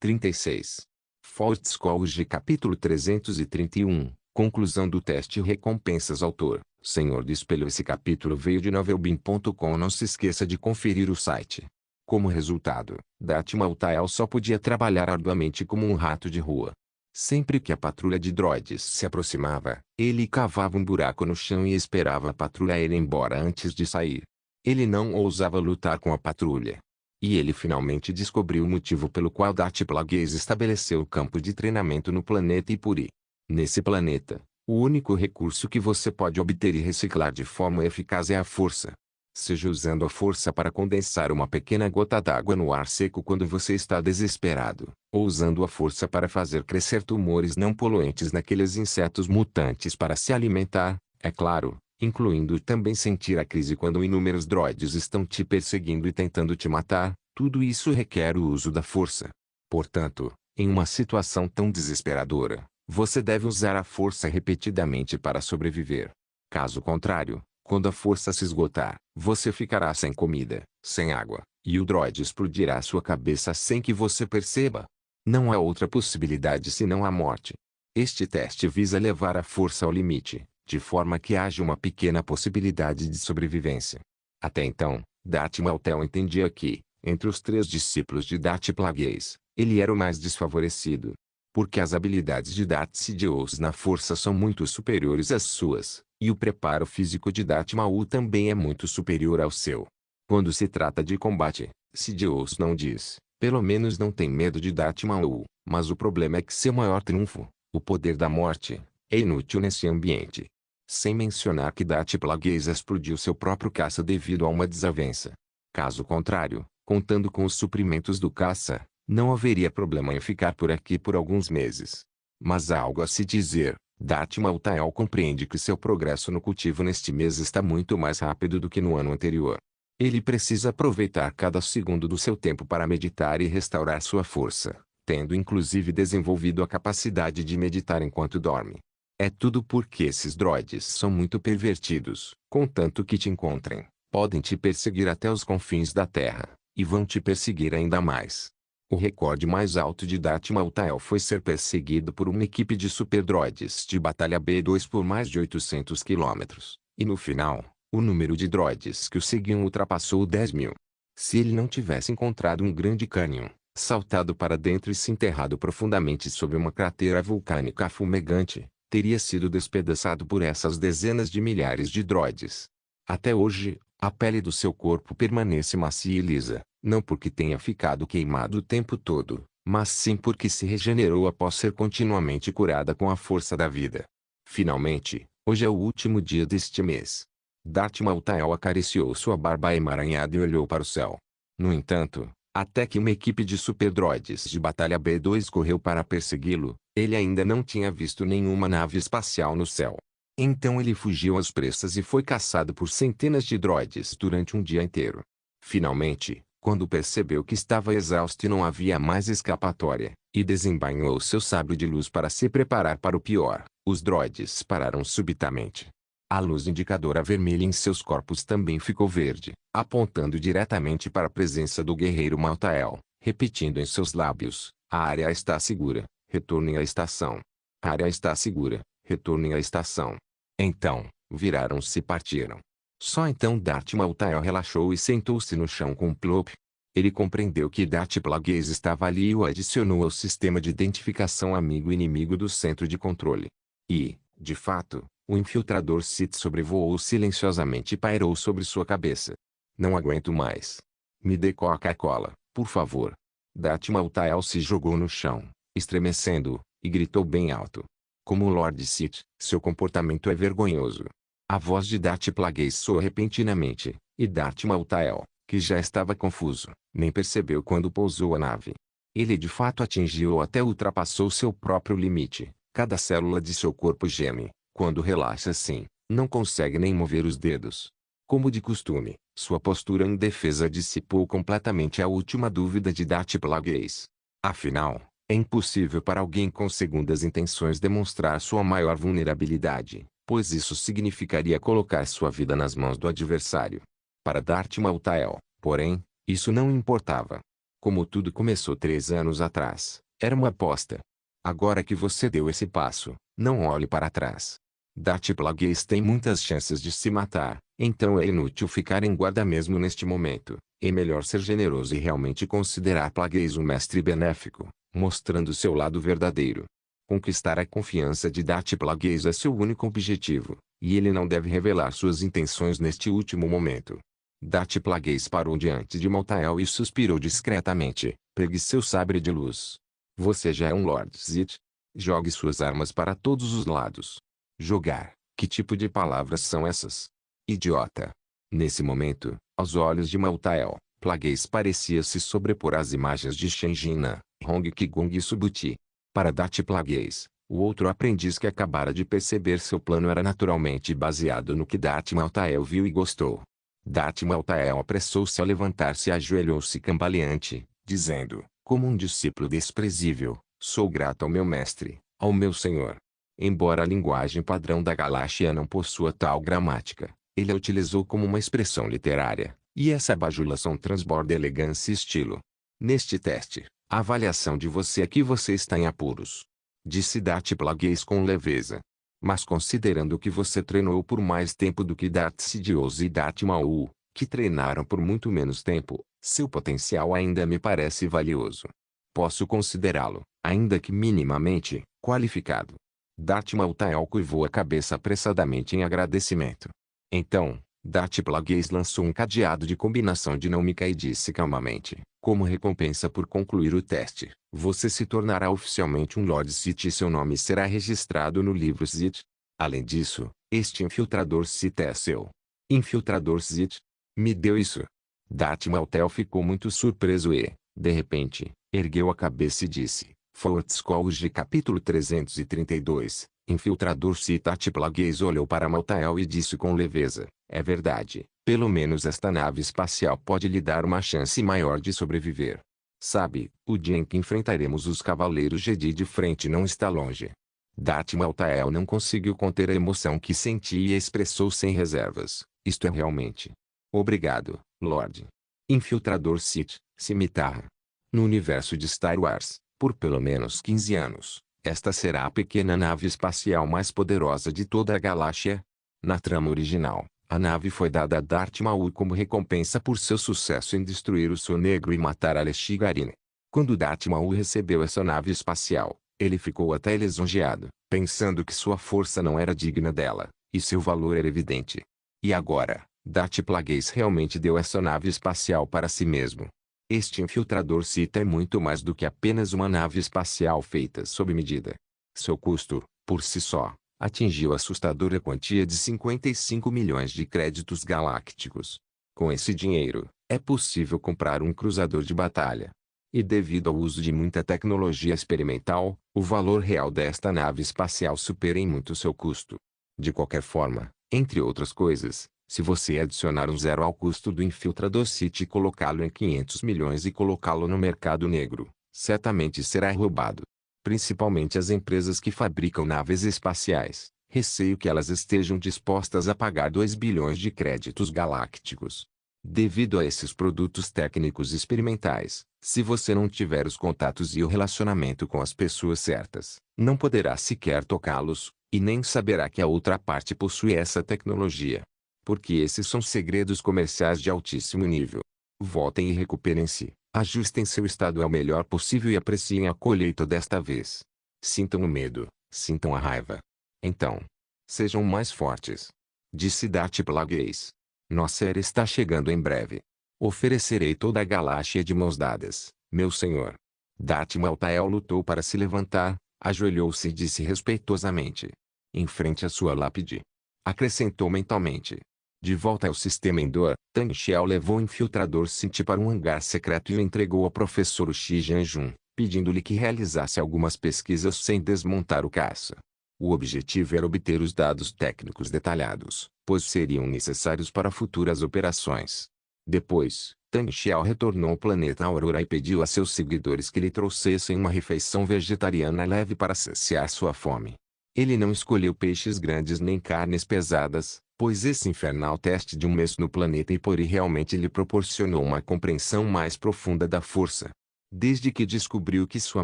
36. Faults College capítulo 331, conclusão do teste e recompensas. Autor, Senhor do Espelho. Esse capítulo veio de novelbean.com. Não se esqueça de conferir o site. Como resultado, Darth Maltael só podia trabalhar arduamente como um rato de rua. Sempre que a patrulha de droids se aproximava, ele cavava um buraco no chão e esperava a patrulha ir embora antes de sair. Ele não ousava lutar com a patrulha. E ele finalmente descobriu o motivo pelo qual Darth Plagueis estabeleceu o campo de treinamento no planeta Ipuri. Nesse planeta, o único recurso que você pode obter e reciclar de forma eficaz é a força. Seja usando a força para condensar uma pequena gota d'água no ar seco quando você está desesperado, ou usando a força para fazer crescer tumores não poluentes naqueles insetos mutantes para se alimentar, é claro, incluindo também sentir a crise quando inúmeros droids estão te perseguindo e tentando te matar, tudo isso requer o uso da força. Portanto, em uma situação tão desesperadora, você deve usar a força repetidamente para sobreviver. Caso contrário, quando a força se esgotar, você ficará sem comida, sem água, e o droid explodirá sua cabeça sem que você perceba. Não há outra possibilidade senão a morte. Este teste visa levar a força ao limite, de forma que haja uma pequena possibilidade de sobrevivência. Até então, Darth Maltael entendia que, entre os 3 discípulos de Darth Plagueis, ele era o mais desfavorecido. Porque as habilidades de Darth Sidious na força são muito superiores às suas, e o preparo físico de Darth Maul também é muito superior ao seu. Quando se trata de combate, Sidious não diz, pelo menos não tem medo de Darth Maul, mas o problema é que seu maior trunfo, o poder da morte, é inútil nesse ambiente. Sem mencionar que Darth Plagueis explodiu seu próprio caça devido a uma desavença. Caso contrário, contando com os suprimentos do caça, não haveria problema em ficar por aqui por alguns meses. Mas há algo a se dizer. Darth Maltael compreende que seu progresso no cultivo neste mês está muito mais rápido do que no ano anterior. Ele precisa aproveitar cada segundo do seu tempo para meditar e restaurar sua força, tendo inclusive desenvolvido a capacidade de meditar enquanto dorme. É tudo porque esses droids são muito pervertidos. Contanto que te encontrem, podem te perseguir até os confins da Terra, e vão te perseguir ainda mais. O recorde mais alto de Darth Maltael foi ser perseguido por uma equipe de superdroids de batalha B2 por mais de 800 quilômetros, e no final, o número de droids que o seguiam ultrapassou 10.000. Se ele não tivesse encontrado um grande cânion, saltado para dentro e se enterrado profundamente sob uma cratera vulcânica fumegante, teria sido despedaçado por essas dezenas de milhares de droids. Até hoje, a pele do seu corpo permanece macia e lisa, não porque tenha ficado queimado o tempo todo, mas sim porque se regenerou após ser continuamente curada com a força da vida. Finalmente, hoje é o último dia deste mês. Darth Maltael acariciou sua barba emaranhada e olhou para o céu. No entanto, até que uma equipe de superdroids de batalha B2 correu para persegui-lo, ele ainda não tinha visto nenhuma nave espacial no céu. Então ele fugiu às pressas e foi caçado por centenas de droids durante um dia inteiro. Finalmente, quando percebeu que estava exausto e não havia mais escapatória, e desembainhou seu sabre de luz para se preparar para o pior, os droids pararam subitamente. A luz indicadora vermelha em seus corpos também ficou verde, apontando diretamente para a presença do guerreiro Maltael, repetindo em seus lábios, a área está segura, retornem à estação. A área está segura, retornem à estação. Então, viraram-se e partiram. Só então Darth Maltael relaxou e sentou-se no chão com um plop. Ele compreendeu que Darth Plagueis estava ali e o adicionou ao sistema de identificação amigo-inimigo do centro de controle. E, de fato, o infiltrador Sith sobrevoou silenciosamente e pairou sobre sua cabeça. Não aguento mais. Me dê Coca-Cola, por favor. Darth Maltael se jogou no chão, estremecendo, e gritou bem alto. Como um Lord Sith, seu comportamento é vergonhoso. A voz de Darth Plagueis soou repentinamente, e Darth Maltael, que já estava confuso, nem percebeu quando pousou a nave. Ele de fato atingiu ou até ultrapassou seu próprio limite. Cada célula de seu corpo geme, quando relaxa assim, não consegue nem mover os dedos. Como de costume, sua postura indefesa dissipou completamente a última dúvida de Darth Plagueis. Afinal, é impossível para alguém com segundas intenções demonstrar sua maior vulnerabilidade, pois isso significaria colocar sua vida nas mãos do adversário. Para Darth Maltael, porém, isso não importava. Como tudo começou 3 anos atrás, era uma aposta. Agora que você deu esse passo, não olhe para trás. Darth Plagueis tem muitas chances de se matar, então é inútil ficar em guarda mesmo neste momento. É melhor ser generoso e realmente considerar Plagueis um mestre benéfico, mostrando seu lado verdadeiro. Conquistar a confiança de Darth Plagueis é seu único objetivo, e ele não deve revelar suas intenções neste último momento. Darth Plagueis parou diante de Maltael e suspirou discretamente. Pegue seu sabre de luz. Você já é um Lord Sith. Jogue suas armas para todos os lados. Jogar. Que tipo de palavras são essas? Idiota. Nesse momento, aos olhos de Maltael, Plagueis parecia se sobrepor às imagens de Shen Jinan, Hong Qigong e Subuti. Para Darth Plagueis, o outro aprendiz que acabara de perceber seu plano era naturalmente baseado no que Darth Maltael viu e gostou. Darth Maltael apressou-se a levantar-se e ajoelhou-se cambaleante, dizendo, como um discípulo desprezível, sou grato ao meu mestre, ao meu senhor. Embora a linguagem padrão da Galáxia não possua tal gramática, ele a utilizou como uma expressão literária, e essa bajulação transborda elegância e estilo. Neste teste, a avaliação de você é que você está em apuros. Disse Darth Plagueis com leveza. Mas considerando que você treinou por mais tempo do que Darth Sidious e Darth Maul, que treinaram por muito menos tempo, seu potencial ainda me parece valioso. Posso considerá-lo, ainda que minimamente, qualificado. Darth Maltael curvou a cabeça apressadamente em agradecimento. Então, Darth Plagueis lançou um cadeado de combinação dinâmica e disse calmamente, como recompensa por concluir o teste, você se tornará oficialmente um Lord Sith e seu nome será registrado no livro Sith. Além disso, este infiltrador Sith é seu. Infiltrador Sith? Me deu isso. Darth Maltael ficou muito surpreso e, de repente, ergueu a cabeça e disse, Fortscrolls capítulo 332, Infiltrador Sith. Darth Plagueis olhou para Maltael e disse com leveza, é verdade, pelo menos esta nave espacial pode lhe dar uma chance maior de sobreviver. Sabe, o dia em que enfrentaremos os Cavaleiros Jedi de frente não está longe. Darth Maltael não conseguiu conter a emoção que sentia e expressou sem reservas, isto é realmente. Obrigado, Lord. Infiltrador Sith, cimitarra. No universo de Star Wars, por pelo menos 15 anos, esta será a pequena nave espacial mais poderosa de toda a galáxia. Na trama original, a nave foi dada a Darth Maul como recompensa por seu sucesso em destruir o Sol Negro e matar Alexi Garine. Quando Darth Maul recebeu essa nave espacial, ele ficou até lisonjeado, pensando que sua força não era digna dela, e seu valor era evidente. E agora, Darth Plagueis realmente deu essa nave espacial para si mesmo. Este infiltrador Sith é muito mais do que apenas uma nave espacial feita sob medida. Seu custo, por si só, atingiu a assustadora quantia de 55 milhões de créditos galácticos. Com esse dinheiro, é possível comprar um cruzador de batalha. E devido ao uso de muita tecnologia experimental, o valor real desta nave espacial supera em muito seu custo. De qualquer forma, entre outras coisas, se você adicionar um zero ao custo do infiltrador Sith e colocá-lo em 500 milhões e colocá-lo no mercado negro, certamente será roubado. Principalmente as empresas que fabricam naves espaciais, receio que elas estejam dispostas a pagar 2 bilhões de créditos galácticos. Devido a esses produtos técnicos experimentais, se você não tiver os contatos e o relacionamento com as pessoas certas, não poderá sequer tocá-los, e nem saberá que a outra parte possui essa tecnologia. Porque esses são segredos comerciais de altíssimo nível. Voltem e recuperem-se, ajustem seu estado ao melhor possível e apreciem a colheita desta vez. Sintam o medo, sintam a raiva. Então, sejam mais fortes. Disse Darth Plagueis. Nossa era está chegando em breve. Oferecerei toda a galáxia de mãos dadas, meu senhor. Darth Maltael lutou para se levantar, ajoelhou-se e disse respeitosamente. Em frente à sua lápide. Acrescentou mentalmente. De volta ao sistema Endor, Tang Xiao levou o infiltrador Sith para um hangar secreto e o entregou ao professor Xi Jianjun, pedindo-lhe que realizasse algumas pesquisas sem desmontar o caça. O objetivo era obter os dados técnicos detalhados, pois seriam necessários para futuras operações. Depois, Tang Xiao retornou ao planeta Aurora e pediu a seus seguidores que lhe trouxessem uma refeição vegetariana leve para saciar sua fome. Ele não escolheu peixes grandes nem carnes pesadas, pois esse infernal teste de um mês no planeta Ipori realmente lhe proporcionou uma compreensão mais profunda da força. Desde que descobriu que sua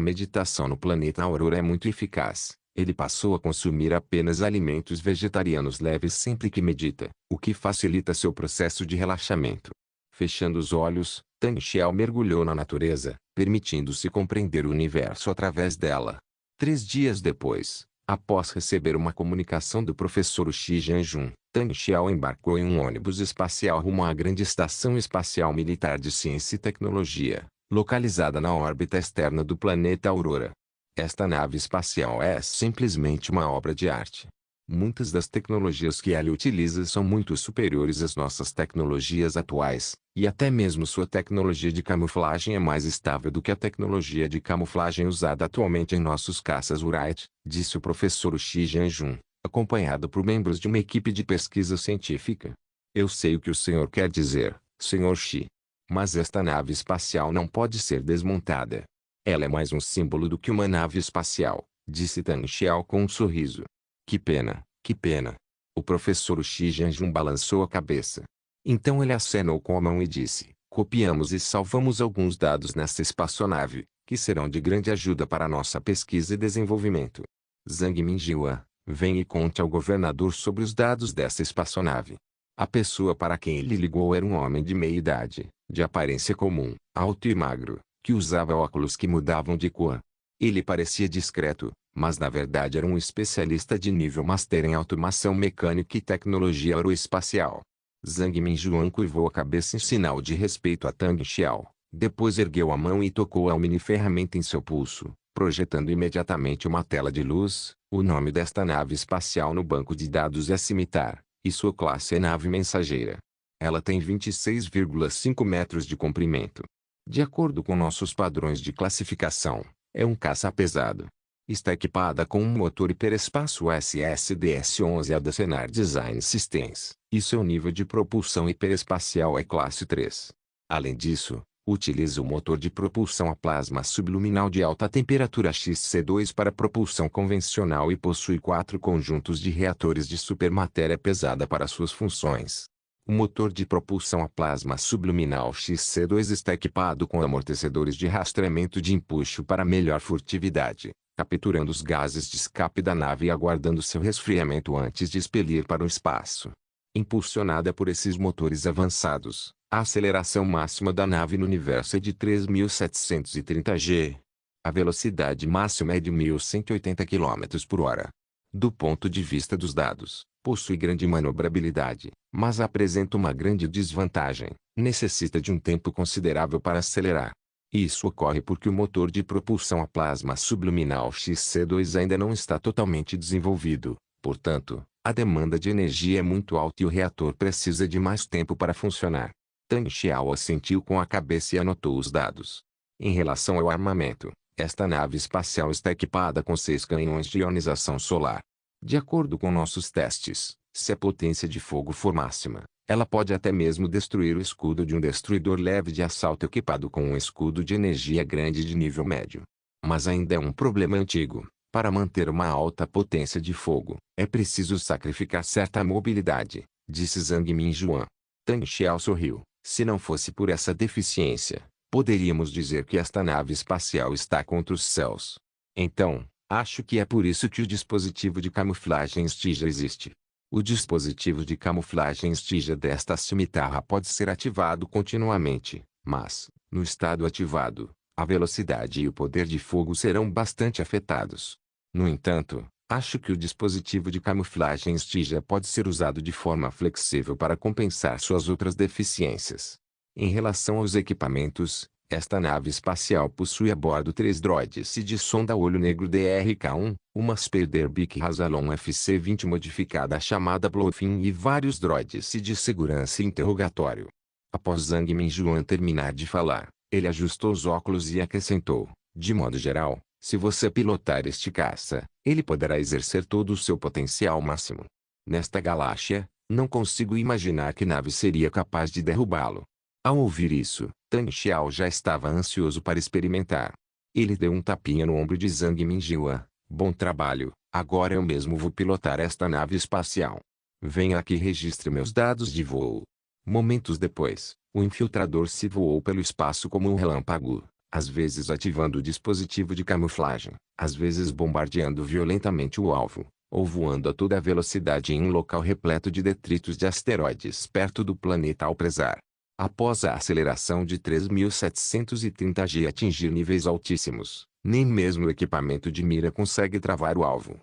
meditação no planeta Aurora é muito eficaz, ele passou a consumir apenas alimentos vegetarianos leves sempre que medita, o que facilita seu processo de relaxamento. Fechando os olhos, Tang Xiao mergulhou na natureza, permitindo-se compreender o universo através dela. 3 dias depois, após receber uma comunicação do professor Xi Jianjun, Tang Xiao embarcou em um ônibus espacial rumo à grande estação espacial militar de ciência e tecnologia, localizada na órbita externa do planeta Aurora. Esta nave espacial é simplesmente uma obra de arte. Muitas das tecnologias que ela utiliza são muito superiores às nossas tecnologias atuais, e até mesmo sua tecnologia de camuflagem é mais estável do que a tecnologia de camuflagem usada atualmente em nossos caças Wright, disse o professor Xi Jianjun, acompanhado por membros de uma equipe de pesquisa científica. Eu sei o que o senhor quer dizer, Sr. Xi. Mas esta nave espacial não pode ser desmontada. Ela é mais um símbolo do que uma nave espacial, disse Tang Xiao com um sorriso. Que pena, que pena. O professor Xi Jianjun balançou a cabeça. Então ele acenou com a mão e disse, copiamos e salvamos alguns dados nessa espaçonave, que serão de grande ajuda para nossa pesquisa e desenvolvimento. Zhang Minjiuan, vem e conte ao governador sobre os dados dessa espaçonave. A pessoa para quem ele ligou era um homem de meia idade, de aparência comum, alto e magro, que usava óculos que mudavam de cor. Ele parecia discreto, mas na verdade era um especialista de nível Master em automação mecânica e tecnologia aeroespacial. Zhang Minjuan curvou a cabeça em sinal de respeito a Tang Xiao, depois ergueu a mão e tocou a mini-ferramenta em seu pulso, projetando imediatamente uma tela de luz. O nome desta nave espacial no banco de dados é Scimitar, e sua classe é nave mensageira. Ela tem 26,5 metros de comprimento. De acordo com nossos padrões de classificação, é um caça pesado. Está equipada com um motor hiperespaço SSDS-11A da Senar Design Systems, e seu nível de propulsão hiperespacial é classe 3. Além disso, utiliza o motor de propulsão a plasma subluminal de alta temperatura XC2 para propulsão convencional e possui 4 conjuntos de reatores de supermatéria pesada para suas funções. O motor de propulsão a plasma subluminal XC2 está equipado com amortecedores de rastreamento de empuxo para melhor furtividade, capturando os gases de escape da nave e aguardando seu resfriamento antes de expelir para o espaço. Impulsionada por esses motores avançados, a aceleração máxima da nave no universo é de 3.730 g. A velocidade máxima é de 1.180 km por hora. Do ponto de vista dos dados, possui grande manobrabilidade, mas apresenta uma grande desvantagem: necessita de um tempo considerável para acelerar. Isso ocorre porque o motor de propulsão a plasma subluminal XC2 ainda não está totalmente desenvolvido, portanto, a demanda de energia é muito alta e o reator precisa de mais tempo para funcionar. Tang Xiao assentiu com a cabeça e anotou os dados. Em relação ao armamento, esta nave espacial está equipada com 6 canhões de ionização solar. De acordo com nossos testes, se a potência de fogo for máxima, ela pode até mesmo destruir o escudo de um destruidor leve de assalto equipado com um escudo de energia grande de nível médio. Mas ainda é um problema antigo. Para manter uma alta potência de fogo, é preciso sacrificar certa mobilidade, disse Zhang Minjuan. Tang Xiao sorriu. Se não fosse por essa deficiência, poderíamos dizer que esta nave espacial está contra os céus. Então, acho que é por isso que o dispositivo de camuflagem Stygia existe. O dispositivo de camuflagem Stygia desta cimitarra pode ser ativado continuamente, mas, no estado ativado, a velocidade e o poder de fogo serão bastante afetados. No entanto, acho que o dispositivo de camuflagem Stygia pode ser usado de forma flexível para compensar suas outras deficiências. Em relação aos equipamentos, esta nave espacial possui a bordo 3 droids de sonda olho negro DRK-1, uma Spider-Beak Razalon FC-20 modificada chamada Bluefin e vários droids de segurança e interrogatório. Após Zhang Minjuan terminar de falar, ele ajustou os óculos e acrescentou: de modo geral, se você pilotar este caça, ele poderá exercer todo o seu potencial máximo. Nesta galáxia, não consigo imaginar que nave seria capaz de derrubá-lo. Ao ouvir isso, Tang Xiao já estava ansioso para experimentar. Ele deu um tapinha no ombro de Zhang Minjiuan. Bom trabalho, agora eu mesmo vou pilotar esta nave espacial. Venha aqui e registre meus dados de voo. Momentos depois, o infiltrador se voou pelo espaço como um relâmpago, às vezes ativando o dispositivo de camuflagem, às vezes bombardeando violentamente o alvo, ou voando a toda velocidade em um local repleto de detritos de asteroides perto do planeta Alprezar. Após a aceleração de 3.730 g atingir níveis altíssimos, nem mesmo o equipamento de mira consegue travar o alvo.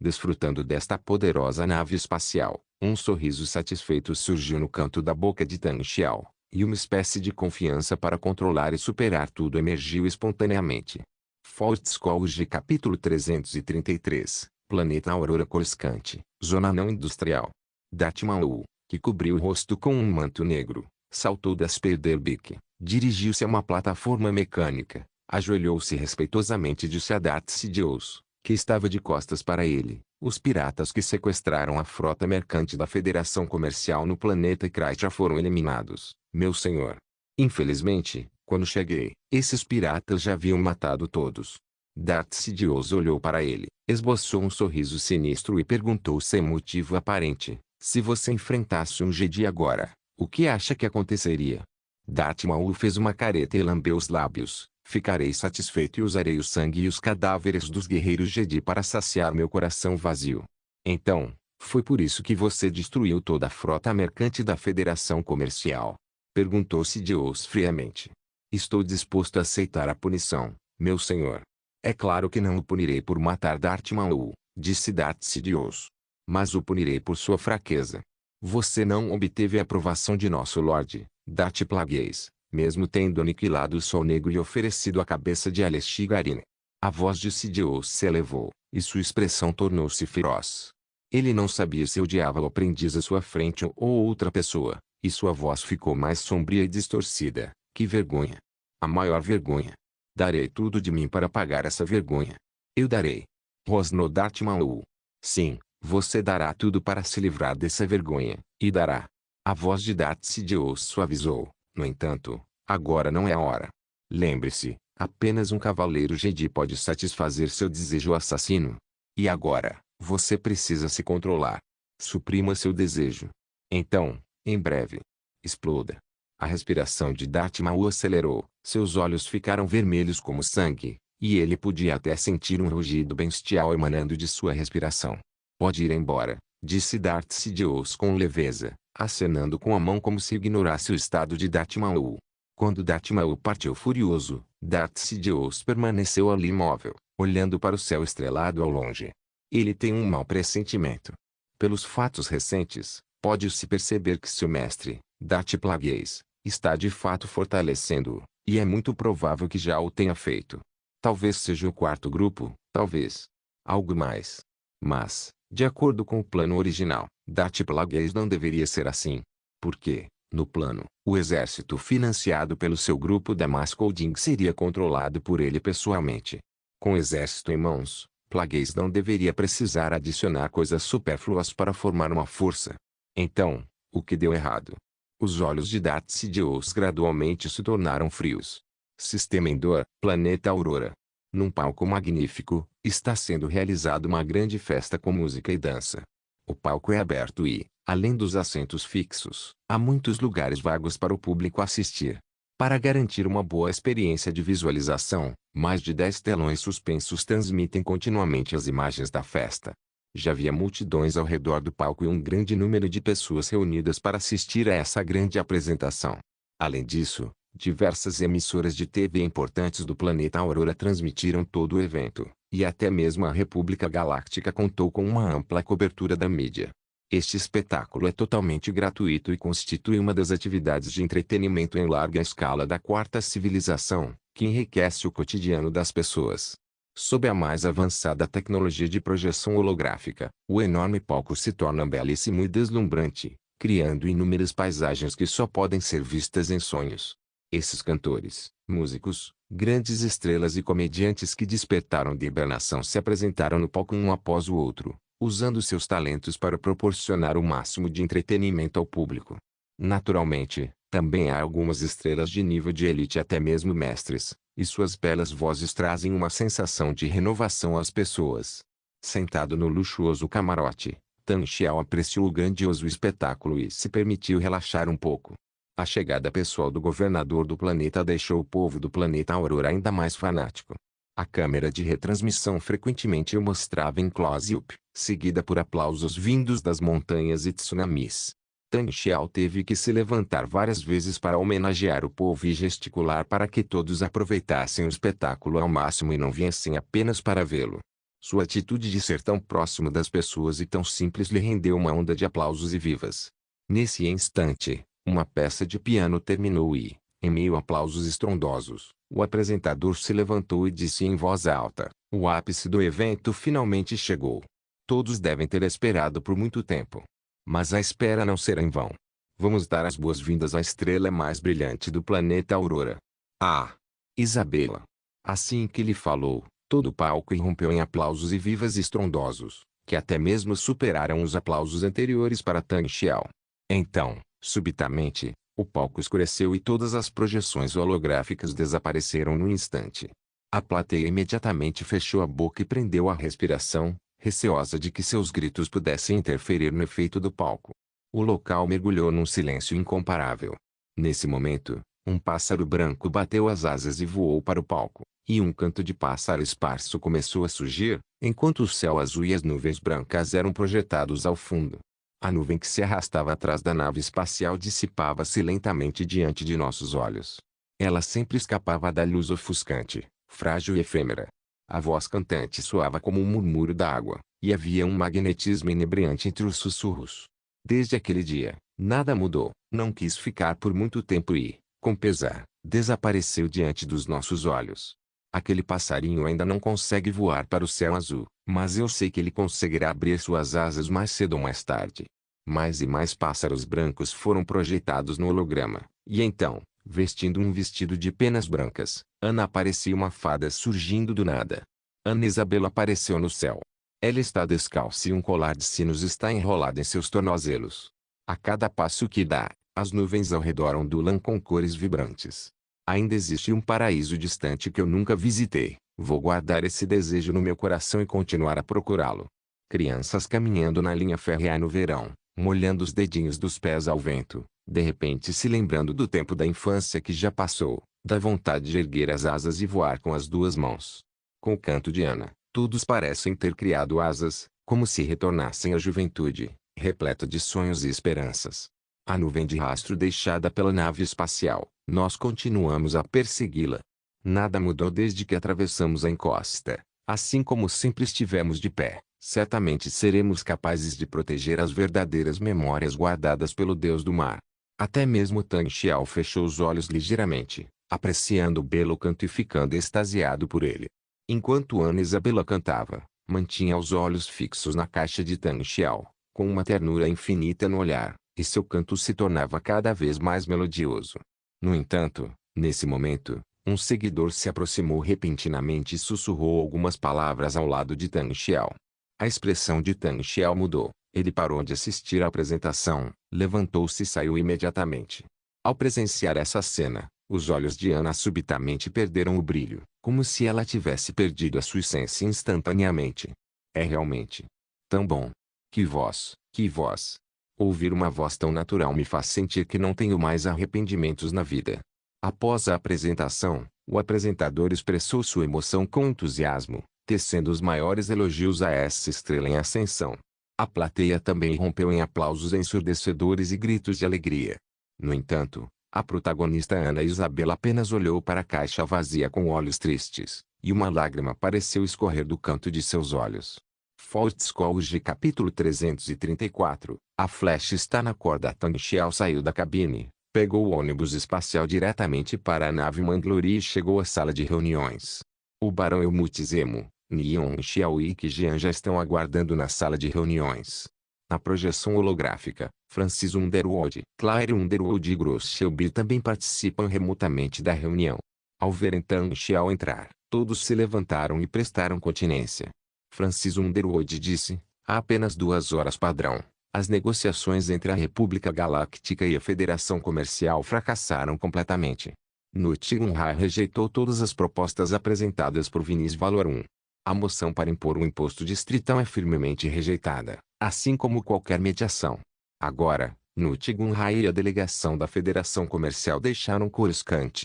Desfrutando desta poderosa nave espacial, um sorriso satisfeito surgiu no canto da boca de Tan Xiao, e uma espécie de confiança para controlar e superar tudo emergiu espontaneamente. Fort Scourge capítulo 333, Planeta Aurora Coruscante, Zona Não Industrial. Darth Maul, que cobriu o rosto com um manto negro, saltou da Speederbeak, dirigiu-se a uma plataforma mecânica, ajoelhou-se respeitosamente e disse a Darth Sidious, que estava de costas para ele: os piratas que sequestraram a frota mercante da Federação Comercial no planeta Krai já foram eliminados, meu senhor. Infelizmente, quando cheguei, esses piratas já haviam matado todos. Darth Sidious olhou para ele, esboçou um sorriso sinistro e perguntou sem motivo aparente: se você enfrentasse um Jedi agora, o que acha que aconteceria? Darth Maul fez uma careta e lambeu os lábios. Ficarei satisfeito e usarei o sangue e os cadáveres dos guerreiros Jedi para saciar meu coração vazio. Então, foi por isso que você destruiu toda a frota mercante da Federação Comercial? Perguntou Sidious friamente. Estou disposto a aceitar a punição, meu senhor. É claro que não o punirei por matar Darth Maul, disse Darth Sidious. Mas o punirei por sua fraqueza. Você não obteve a aprovação de nosso Lorde, Darth Plagueis, mesmo tendo aniquilado o Sol Negro e oferecido a cabeça de Alexi Garine. A voz de Sidious se elevou, e sua expressão tornou-se feroz. Ele não sabia se odiava o aprendiz à sua frente ou outra pessoa, e sua voz ficou mais sombria e distorcida. Que vergonha! A maior vergonha! Darei tudo de mim para pagar essa vergonha. Eu darei. Rosnou Darth Maul. Sim, você dará tudo para se livrar dessa vergonha, e dará. A voz de Darth Sidious suavizou. No entanto, agora não é a hora. Lembre-se, apenas um cavaleiro Jedi pode satisfazer seu desejo assassino. E agora, você precisa se controlar. Suprima seu desejo. Então, em breve, exploda. A respiração de Darth Maul acelerou, seus olhos ficaram vermelhos como sangue, e ele podia até sentir um rugido bestial emanando de sua respiração. Pode ir embora, disse Darth Sidious com leveza, acenando com a mão como se ignorasse o estado de Darth Maul. Quando Darth Maul partiu furioso, Darth Sidious permaneceu ali imóvel, olhando para o céu estrelado ao longe. Ele tem um mau pressentimento. Pelos fatos recentes, pode-se perceber que seu mestre, Darth Plagueis, está de fato fortalecendo-o, e é muito provável que já o tenha feito. Talvez seja o quarto grupo, talvez. Algo mais. Mas, de acordo com o plano original, Darth Plagueis não deveria ser assim. Porque, no plano, o exército financiado pelo seu grupo Damasco Ding seria controlado por ele pessoalmente. Com o exército em mãos, Plagueis não deveria precisar adicionar coisas supérfluas para formar uma força. Então, o que deu errado? Os olhos de Darth Sidious gradualmente se tornaram frios. Sistema Endor, Planeta Aurora. Num palco magnífico, está sendo realizada uma grande festa com música e dança. O palco é aberto e, além dos assentos fixos, há muitos lugares vagos para o público assistir. Para garantir uma boa experiência de visualização, mais de 10 telões suspensos transmitem continuamente as imagens da festa. Já havia multidões ao redor do palco e um grande número de pessoas reunidas para assistir a essa grande apresentação. Além disso, diversas emissoras de TV importantes do planeta Aurora transmitiram todo o evento, e até mesmo a República Galáctica contou com uma ampla cobertura da mídia. Este espetáculo é totalmente gratuito e constitui uma das atividades de entretenimento em larga escala da quarta civilização, que enriquece o cotidiano das pessoas. Sob a mais avançada tecnologia de projeção holográfica, o enorme palco se torna belíssimo e deslumbrante, criando inúmeras paisagens que só podem ser vistas em sonhos. Esses cantores, músicos, grandes estrelas e comediantes que despertaram de hibernação se apresentaram no palco um após o outro, usando seus talentos para proporcionar o máximo de entretenimento ao público. Naturalmente, também há algumas estrelas de nível de elite e até mesmo mestres, e suas belas vozes trazem uma sensação de renovação às pessoas. Sentado no luxuoso camarote, Tan Xiao apreciou o grandioso espetáculo e se permitiu relaxar um pouco. A chegada pessoal do governador do planeta deixou o povo do planeta Aurora ainda mais fanático. A câmera de retransmissão frequentemente o mostrava em close-up, seguida por aplausos vindos das montanhas e tsunamis. Tan Xiao teve que se levantar várias vezes para homenagear o povo e gesticular para que todos aproveitassem o espetáculo ao máximo e não viessem apenas para vê-lo. Sua atitude de ser tão próximo das pessoas e tão simples lhe rendeu uma onda de aplausos e vivas. Nesse instante, uma peça de piano terminou e, em meio a aplausos estrondosos, o apresentador se levantou e disse em voz alta: "O ápice do evento finalmente chegou. Todos devem ter esperado por muito tempo. Mas a espera não será em vão. Vamos dar as boas-vindas à estrela mais brilhante do planeta Aurora. Ah! Isabela!" Assim que ele falou, todo o palco irrompeu em aplausos e vivas estrondosos, que até mesmo superaram os aplausos anteriores para Tan Xiao. Então, subitamente, o palco escureceu e todas as projeções holográficas desapareceram no instante. A plateia imediatamente fechou a boca e prendeu a respiração, receosa de que seus gritos pudessem interferir no efeito do palco. O local mergulhou num silêncio incomparável. Nesse momento, um pássaro branco bateu as asas e voou para o palco, e um canto de pássaro esparso começou a surgir, enquanto o céu azul e as nuvens brancas eram projetados ao fundo. A nuvem que se arrastava atrás da nave espacial dissipava-se lentamente diante de nossos olhos. Ela sempre escapava da luz ofuscante, frágil e efêmera. A voz cantante soava como um murmúrio da água, e havia um magnetismo inebriante entre os sussurros. Desde aquele dia, nada mudou, não quis ficar por muito tempo e, com pesar, desapareceu diante dos nossos olhos. Aquele passarinho ainda não consegue voar para o céu azul, mas eu sei que ele conseguirá abrir suas asas mais cedo ou mais tarde. Mais e mais pássaros brancos foram projetados no holograma, e então, vestindo um vestido de penas brancas, Ana aparecia uma fada surgindo do nada. Ana Isabela apareceu no céu. Ela está descalça e um colar de sinos está enrolado em seus tornozelos. A cada passo que dá, as nuvens ao redor ondulam com cores vibrantes. Ainda existe um paraíso distante que eu nunca visitei. Vou guardar esse desejo no meu coração e continuar a procurá-lo. Crianças caminhando na linha férrea no verão, molhando os dedinhos dos pés ao vento, de repente se lembrando do tempo da infância que já passou, da vontade de erguer as asas e voar com as duas mãos. Com o canto de Ana, todos parecem ter criado asas, como se retornassem à juventude, repleta de sonhos e esperanças. A nuvem de rastro deixada pela nave espacial, nós continuamos a persegui-la. Nada mudou desde que atravessamos a encosta. Assim como sempre estivemos de pé, certamente seremos capazes de proteger as verdadeiras memórias guardadas pelo Deus do mar. Até mesmo Tan Xiao fechou os olhos ligeiramente, apreciando o belo canto e ficando extasiado por ele. Enquanto Ana Isabela cantava, mantinha os olhos fixos na caixa de Tan Xiao, com uma ternura infinita no olhar, e seu canto se tornava cada vez mais melodioso. No entanto, nesse momento, um seguidor se aproximou repentinamente e sussurrou algumas palavras ao lado de Tan Xiao. A expressão de Tan Xiao mudou. Ele parou de assistir à apresentação, levantou-se e saiu imediatamente. Ao presenciar essa cena, os olhos de Ana subitamente perderam o brilho, como se ela tivesse perdido a sua essência instantaneamente. É realmente tão bom. Que voz, que voz. Ouvir uma voz tão natural me faz sentir que não tenho mais arrependimentos na vida. Após a apresentação, o apresentador expressou sua emoção com entusiasmo, tecendo os maiores elogios a essa estrela em ascensão. A plateia também irrompeu em aplausos ensurdecedores e gritos de alegria. No entanto, a protagonista Ana Isabela apenas olhou para a caixa vazia com olhos tristes, e uma lágrima pareceu escorrer do canto de seus olhos. Fortescue capítulo 334. A flecha está na corda. Tan Xiao saiu da cabine, pegou o ônibus espacial diretamente para a nave Manglori e chegou à sala de reuniões. O barão Elmutizemo, Nion Xiao e Qijian já estão aguardando na sala de reuniões. Na projeção holográfica, Francis Underwood, Claire Underwood e Gross Shelby também participam remotamente da reunião. Ao verem Tan Xiao entrar, todos se levantaram e prestaram continência. Francis Underwood disse: "Há apenas 2 horas padrão. As negociações entre a República Galáctica e a Federação Comercial fracassaram completamente. Nutinha rejeitou todas as propostas apresentadas por Vinícius Valor 1. A moção para impor um imposto distritão é firmemente rejeitada. assim como qualquer mediação. Agora, Nut Gunray e a delegação da Federação Comercial deixaram Coruscant.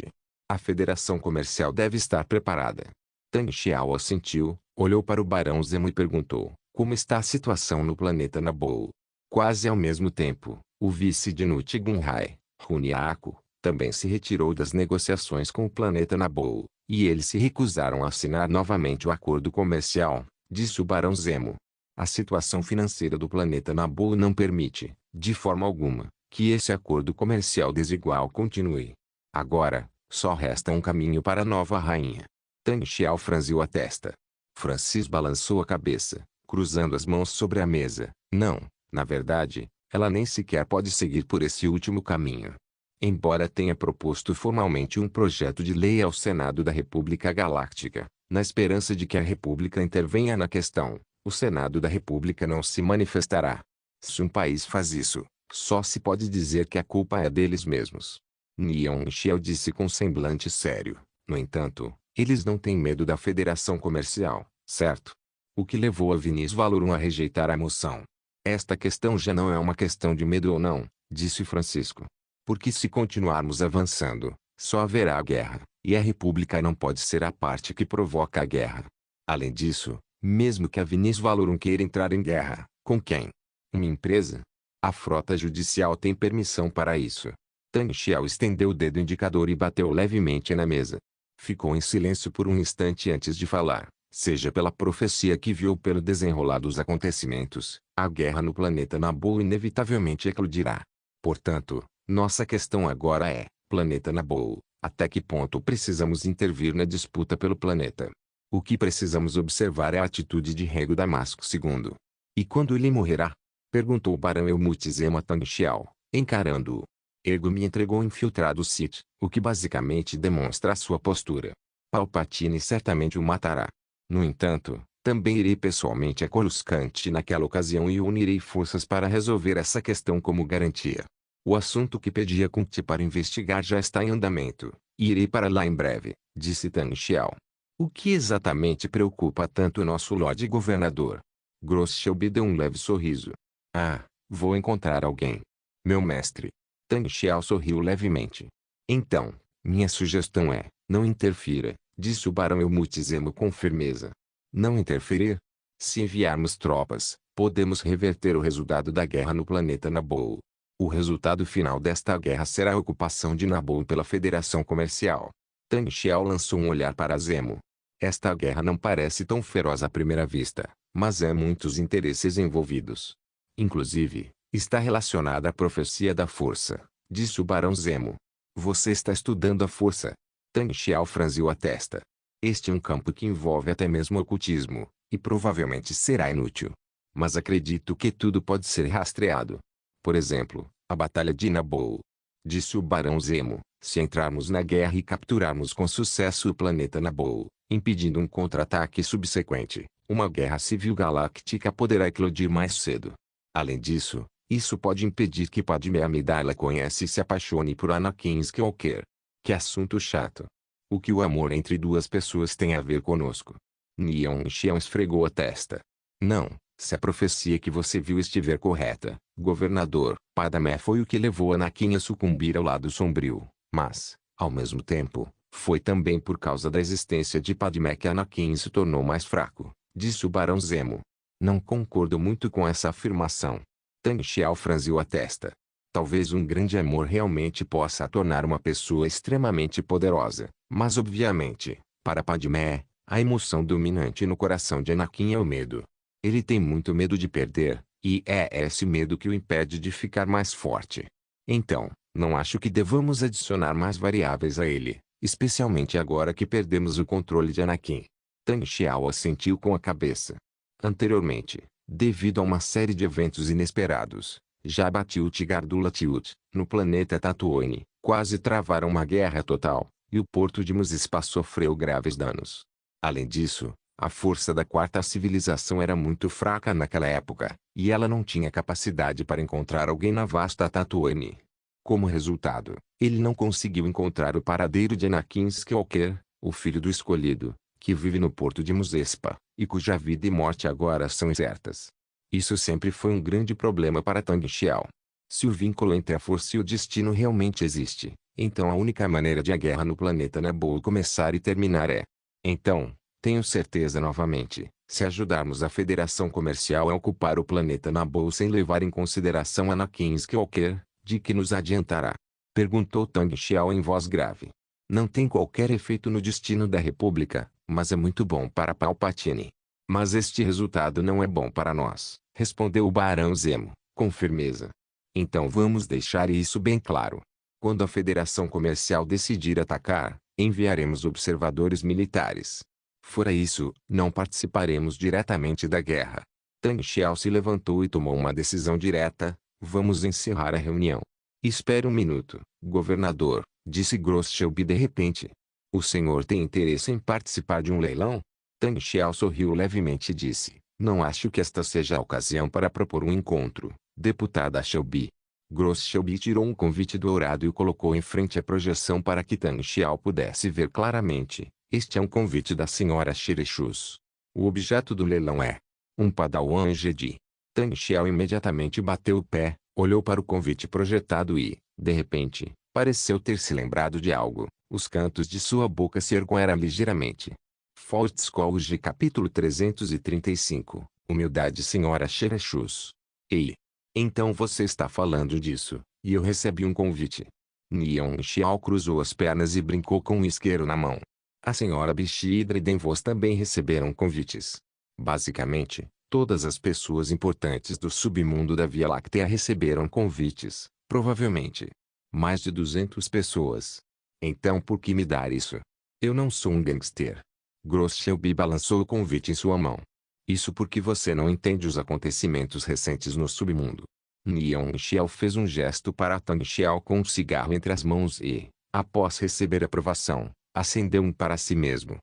A Federação Comercial deve estar preparada. Tang Xiao assentiu, olhou para o Barão Zemo e perguntou, como está a situação no planeta Naboo? Quase ao mesmo tempo, o vice de Nut Gunray, Huniako, também se retirou das negociações com o planeta Naboo, e eles se recusaram a assinar novamente o acordo comercial, disse o Barão Zemo. A situação financeira do planeta Naboo não permite, de forma alguma, que esse acordo comercial desigual continue. Agora, só resta um caminho para a nova rainha. Tang Xiao franziu a testa. Francis balançou a cabeça, cruzando as mãos sobre a mesa. Não, na verdade, ela nem sequer pode seguir por esse último caminho. Embora tenha proposto formalmente um projeto de lei ao Senado da República Galáctica, na esperança de que a República intervenha na questão, o Senado da República não se manifestará. Se um país faz isso, só se pode dizer que a culpa é deles mesmos. Nian Xiao disse com semblante sério. No entanto, eles não têm medo da Federação Comercial, certo? O que levou a Vinícius Valorum a rejeitar a moção? Esta questão já não é uma questão de medo ou não, disse Francisco. Porque se continuarmos avançando, só haverá guerra, e a República não pode ser a parte que provoca a guerra. Além disso, mesmo que a Vinícius Valorum queira entrar em guerra, com quem? Uma empresa? A frota judicial tem permissão para isso. Tang Xiao estendeu o dedo indicador e bateu levemente na mesa. Ficou em silêncio por um instante antes de falar. Seja pela profecia que viu ou pelo desenrolar dos acontecimentos, a guerra no planeta Naboo inevitavelmente eclodirá. Portanto, nossa questão agora é, planeta Naboo, até que ponto precisamos intervir na disputa pelo planeta? O que precisamos observar é a atitude de Rego Damasco II. E quando ele morrerá? Perguntou o Barão Helmut Zemo a Tang Xiao, encarando-o. Ego me entregou um infiltrado Sith, o que basicamente demonstra a sua postura. Palpatine certamente o matará. No entanto, também irei pessoalmente a Coruscant naquela ocasião e unirei forças para resolver essa questão como garantia. O assunto que pedia Kunti para investigar já está em andamento, e irei para lá em breve, disse Tang Xiao. O que exatamente preocupa tanto o nosso Lorde Governador? Gross Shelby deu um leve sorriso. Ah, vou encontrar alguém. Meu mestre. Tang Xiao sorriu levemente. Então, minha sugestão é, não interfira, disse o Barão Helmut Zemo com firmeza. Não interferir? Se enviarmos tropas, podemos reverter o resultado da guerra no planeta Naboo. O resultado final desta guerra será a ocupação de Naboo pela Federação Comercial. Tang Xiao lançou um olhar para Zemo. Esta guerra não parece tão feroz à primeira vista, mas há muitos interesses envolvidos. Inclusive, está relacionada à profecia da força, disse o Barão Zemo. Você está estudando a força? Tang Xiao franziu a testa. Este é um campo que envolve até mesmo ocultismo, e provavelmente será inútil. Mas acredito que tudo pode ser rastreado. Por exemplo, a Batalha de Naboo. Disse o Barão Zemo, se entrarmos na guerra e capturarmos com sucesso o planeta Naboo, impedindo um contra-ataque subsequente, uma guerra civil galáctica poderá eclodir mais cedo. Além disso, isso pode impedir que Padmé Amidala conhece e se apaixone por Anakin Skywalker. Que assunto chato. O que o amor entre duas pessoas tem a ver conosco? Nian Xiao esfregou a testa. Não, se a profecia que você viu estiver correta, governador, Padmé foi o que levou Anakin a sucumbir ao lado sombrio, mas, ao mesmo tempo, foi também por causa da existência de Padmé que Anakin se tornou mais fraco, disse o Barão Zemo. Não concordo muito com essa afirmação. Tang Xiao franziu a testa. Talvez um grande amor realmente possa tornar uma pessoa extremamente poderosa, mas obviamente, para Padmé, a emoção dominante no coração de Anakin é o medo. Ele tem muito medo de perder, e é esse medo que o impede de ficar mais forte. Então, não acho que devamos adicionar mais variáveis a ele, especialmente agora que perdemos o controle de Anakin. Tang Xiao assentiu com a cabeça. Anteriormente, devido a uma série de eventos inesperados, Jabba e Gardula Tiut, no planeta Tatooine, quase travaram uma guerra total, e o porto de Muzispa sofreu graves danos. Além disso, a força da quarta civilização era muito fraca naquela época, e ela não tinha capacidade para encontrar alguém na vasta Tatooine. Como resultado, ele não conseguiu encontrar o paradeiro de Anakin Skywalker, o filho do escolhido, que vive no porto de Muzespa, e cuja vida e morte agora são incertas. Isso sempre foi um grande problema para Tang Xiao. Se o vínculo entre a força e o destino realmente existe, então a única maneira de a guerra no planeta Naboo começar e terminar é. Então, tenho certeza novamente, se ajudarmos a Federação Comercial a ocupar o planeta Naboo sem levar em consideração Anakin Skywalker, de que nos adiantará? Perguntou Tang Xiao em voz grave. Não tem qualquer efeito no destino da República, mas é muito bom para Palpatine. Mas este resultado não é bom para nós, respondeu o Barão Zemo, com firmeza. Então vamos deixar isso bem claro. Quando a Federação Comercial decidir atacar, enviaremos observadores militares. Fora isso, não participaremos diretamente da guerra. Tang Xiao se levantou e tomou uma decisão direta: vamos encerrar a reunião. Espere um minuto, governador, disse Gross Shelby de repente. O senhor tem interesse em participar de um leilão? Tang Xiao sorriu levemente e disse: não acho que esta seja a ocasião para propor um encontro, deputada Shelby. Gross Shelby tirou um convite dourado e o colocou em frente à projeção para que Tang Xiao pudesse ver claramente. Este é um convite da senhora Shireshus. O objeto do leilão é um Padawan Jedi. Tang Xiao imediatamente bateu o pé, olhou para o convite projetado e, de repente, pareceu ter se lembrado de algo. Os cantos de sua boca se ergueram ligeiramente. Fault Scholarship capítulo 335. Humildade senhora Shireshus. Ei! Então você está falando disso, e eu recebi um convite. Nion Xiao cruzou as pernas e brincou com um isqueiro na mão. A senhora Bishi e Dredem-Vos também receberam convites. Basicamente, todas as pessoas importantes do submundo da Via Láctea receberam convites, provavelmente. Mais de 200 pessoas. Então por que me dar isso? Eu não sou um gangster. Gross Shelby balançou o convite em sua mão. Isso porque você não entende os acontecimentos recentes no submundo. Nion Xiao fez um gesto para Tang Xiao com um cigarro entre as mãos e, após receber aprovação, acendeu um para si mesmo.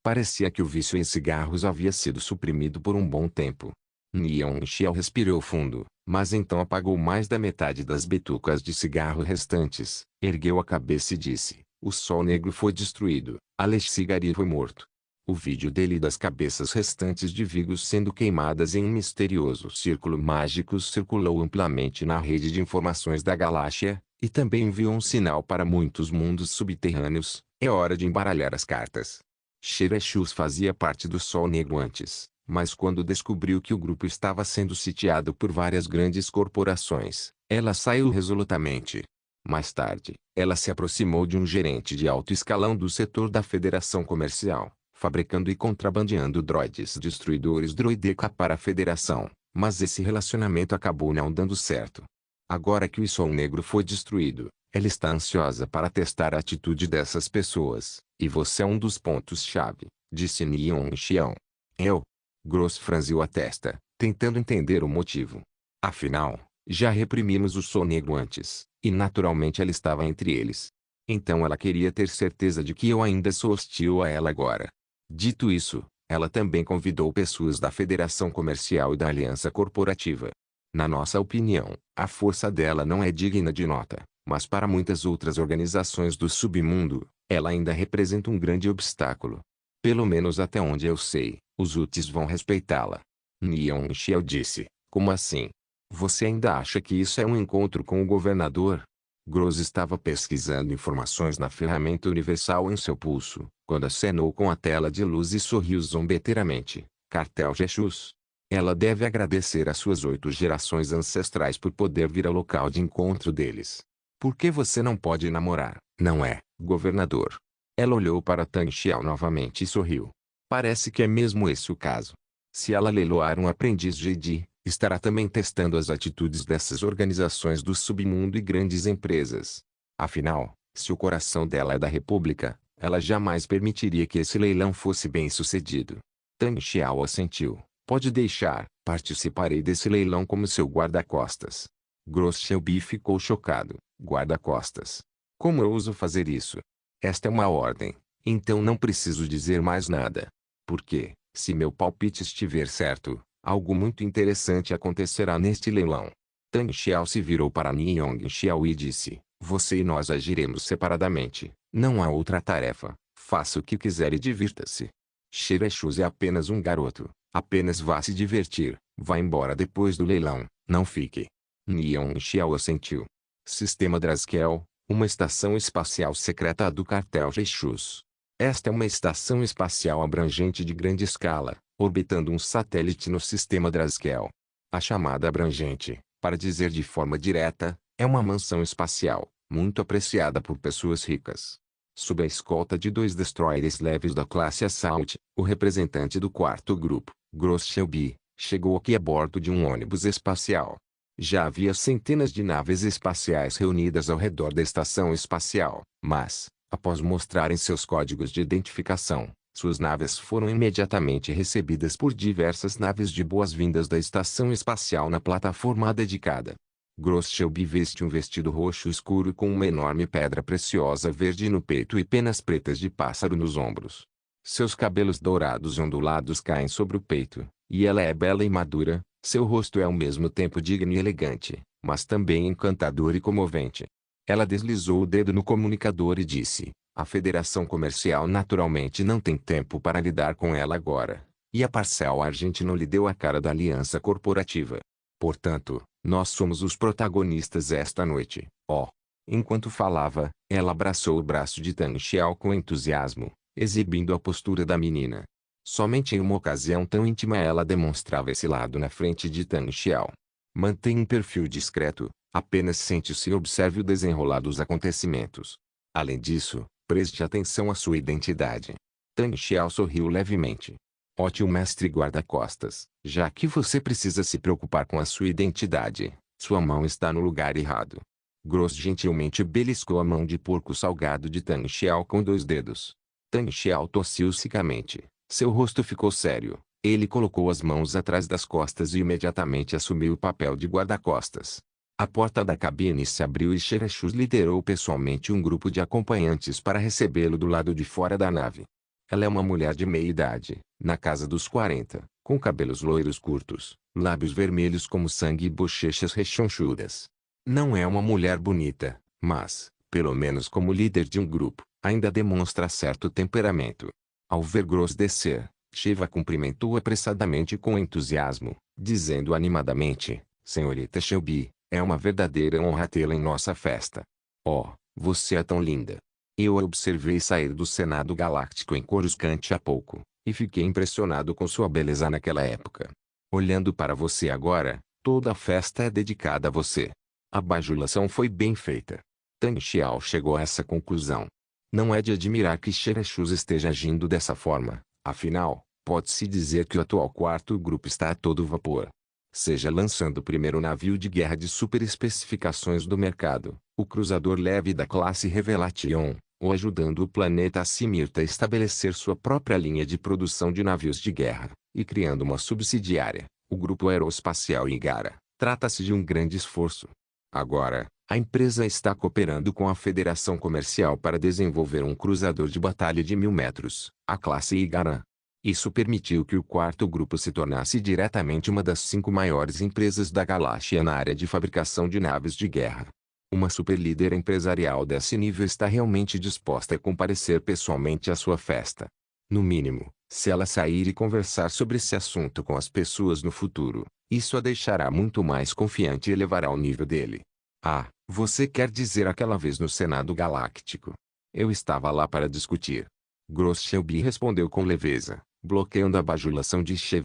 Parecia que o vício em cigarros havia sido suprimido por um bom tempo. Nion Xiao respirou fundo, mas então apagou mais da metade das bitucas de cigarro restantes, ergueu a cabeça e disse: o Sol Negro foi destruído, Alex Cigari foi morto. O vídeo dele e das cabeças restantes de Vigos sendo queimadas em um misterioso círculo mágico circulou amplamente na rede de informações da galáxia, e também enviou um sinal para muitos mundos subterrâneos: é hora de embaralhar as cartas. Shireshus fazia parte do Sol Negro antes, mas quando descobriu que o grupo estava sendo sitiado por várias grandes corporações, ela saiu resolutamente. Mais tarde, ela se aproximou de um gerente de alto escalão do setor da Federação Comercial, fabricando e contrabandeando droides destruidores Droideca para a Federação, mas esse relacionamento acabou não dando certo. Agora que o Sol Negro foi destruído, ela está ansiosa para testar a atitude dessas pessoas, e você é um dos pontos-chave, disse Nion Xiao. Eu? Gross franziu a testa, tentando entender o motivo. Afinal, já reprimimos o Sol Negro antes, e naturalmente ela estava entre eles. Então ela queria ter certeza de que eu ainda sou hostil a ela agora. Dito isso, ela também convidou pessoas da Federação Comercial e da Aliança Corporativa. Na nossa opinião, a força dela não é digna de nota, mas para muitas outras organizações do submundo, ela ainda representa um grande obstáculo. Pelo menos até onde eu sei, os Hutis vão respeitá-la. Nion Xiao disse: como assim? Você ainda acha que isso é um encontro com o governador? Gross estava pesquisando informações na ferramenta universal em seu pulso, quando acenou com a tela de luz e sorriu zombeteiramente. Cartel Jeshus. Ela deve agradecer às suas 8 gerações ancestrais por poder vir ao local de encontro deles. Por que você não pode namorar, não é, governador? Ela olhou para Tang Xiao novamente e sorriu. Parece que é mesmo esse o caso. Se ela leiloar um aprendiz Jedi, estará também testando as atitudes dessas organizações do submundo e grandes empresas. Afinal, se o coração dela é da República, ela jamais permitiria que esse leilão fosse bem-sucedido. Tang Xiao assentiu. Pode deixar, participarei desse leilão como seu guarda-costas. Gross Shelby ficou chocado. Guarda-costas. Como eu ouso fazer isso? Esta é uma ordem, então não preciso dizer mais nada. Porque, se meu palpite estiver certo, algo muito interessante acontecerá neste leilão. Tang Xiao se virou para Nion Xiao e disse: você e nós agiremos separadamente, não há outra tarefa, faça o que quiser e divirta-se. Shireshus é apenas um garoto, Apenas vá se divertir, vá embora depois do leilão, não fique. Neon Xiao assentiu. Sistema Draskel, uma estação espacial secreta do cartel Rexus. Esta é uma estação espacial abrangente de grande escala, orbitando um satélite no sistema Draskel. A chamada abrangente, para dizer de forma direta, é uma mansão espacial, muito apreciada por pessoas ricas. Sob a escolta de 2 destroyers leves da classe Assault, o representante do quarto grupo, Gross Shelby, chegou aqui a bordo de um ônibus espacial. Já havia centenas de naves espaciais reunidas ao redor da estação espacial, mas, após mostrarem seus códigos de identificação, suas naves foram imediatamente recebidas por diversas naves de boas-vindas da estação espacial na plataforma dedicada. Gross Shelby veste um vestido roxo escuro com uma enorme pedra preciosa verde no peito e penas pretas de pássaro nos ombros. Seus cabelos dourados e ondulados caem sobre o peito, e ela é bela e madura. Seu rosto é ao mesmo tempo digno e elegante, mas também encantador e comovente. Ela deslizou o dedo no comunicador e disse: a Federação Comercial naturalmente não tem tempo para lidar com ela agora, e a Parcel Argent não lhe deu a cara da aliança corporativa. Portanto, nós somos os protagonistas esta noite, ó. Enquanto falava, ela abraçou o braço de Tang Xiao com entusiasmo, exibindo a postura da menina. Somente em uma ocasião tão íntima ela demonstrava esse lado na frente de Tang Xiao. Mantenha um perfil discreto, apenas sente-se e observe o desenrolar dos acontecimentos. Além disso, preste atenção à sua identidade. Tang Xiao sorriu levemente. Ótimo mestre guarda-costas, já que você precisa se preocupar com a sua identidade, sua mão está no lugar errado. Gross gentilmente beliscou a mão de porco salgado de Tang Xiao com 2 dedos. Tang Xiao tossiu secamente. Seu rosto ficou sério. Ele colocou as mãos atrás das costas e imediatamente assumiu o papel de guarda-costas. A porta da cabine se abriu e Xerexus liderou pessoalmente um grupo de acompanhantes para recebê-lo do lado de fora da nave. Ela é uma mulher de meia idade, na casa dos 40, com cabelos loiros curtos, lábios vermelhos como sangue e bochechas rechonchudas. Não é uma mulher bonita, mas, pelo menos como líder de um grupo, ainda demonstra certo temperamento. Ao ver Gross descer, Shiva cumprimentou apressadamente com entusiasmo, dizendo animadamente: Senhorita Shelby, é uma verdadeira honra tê-la em nossa festa. Oh, você é tão linda. Eu a observei sair do Senado Galáctico em Coruscant há pouco, e fiquei impressionado com sua beleza naquela época. Olhando para você agora, toda a festa é dedicada a você. A bajulação foi bem feita. Tang Xiao chegou a essa conclusão. Não é de admirar que Xerexus esteja agindo dessa forma, afinal, pode-se dizer que o atual quarto grupo está a todo vapor. Seja lançando o primeiro navio de guerra de super especificações do mercado, o cruzador leve da classe Revelation, ou ajudando o planeta Simirta a estabelecer sua própria linha de produção de navios de guerra, e criando uma subsidiária, o Grupo Aeroespacial Igara. Trata-se de um grande esforço. Agora, a empresa está cooperando com a Federação Comercial para desenvolver um cruzador de batalha de 1000 metros, a classe Igara. Isso permitiu que o quarto grupo se tornasse diretamente uma das 5 maiores empresas da galáxia na área de fabricação de naves de guerra. Uma superlíder empresarial desse nível está realmente disposta a comparecer pessoalmente à sua festa. No mínimo, se ela sair e conversar sobre esse assunto com as pessoas no futuro, isso a deixará muito mais confiante e elevará o nível dele. Ah, você quer dizer aquela vez no Senado Galáctico? Eu estava lá para discutir. Gross Shelby respondeu com leveza, bloqueando a bajulação de Shev.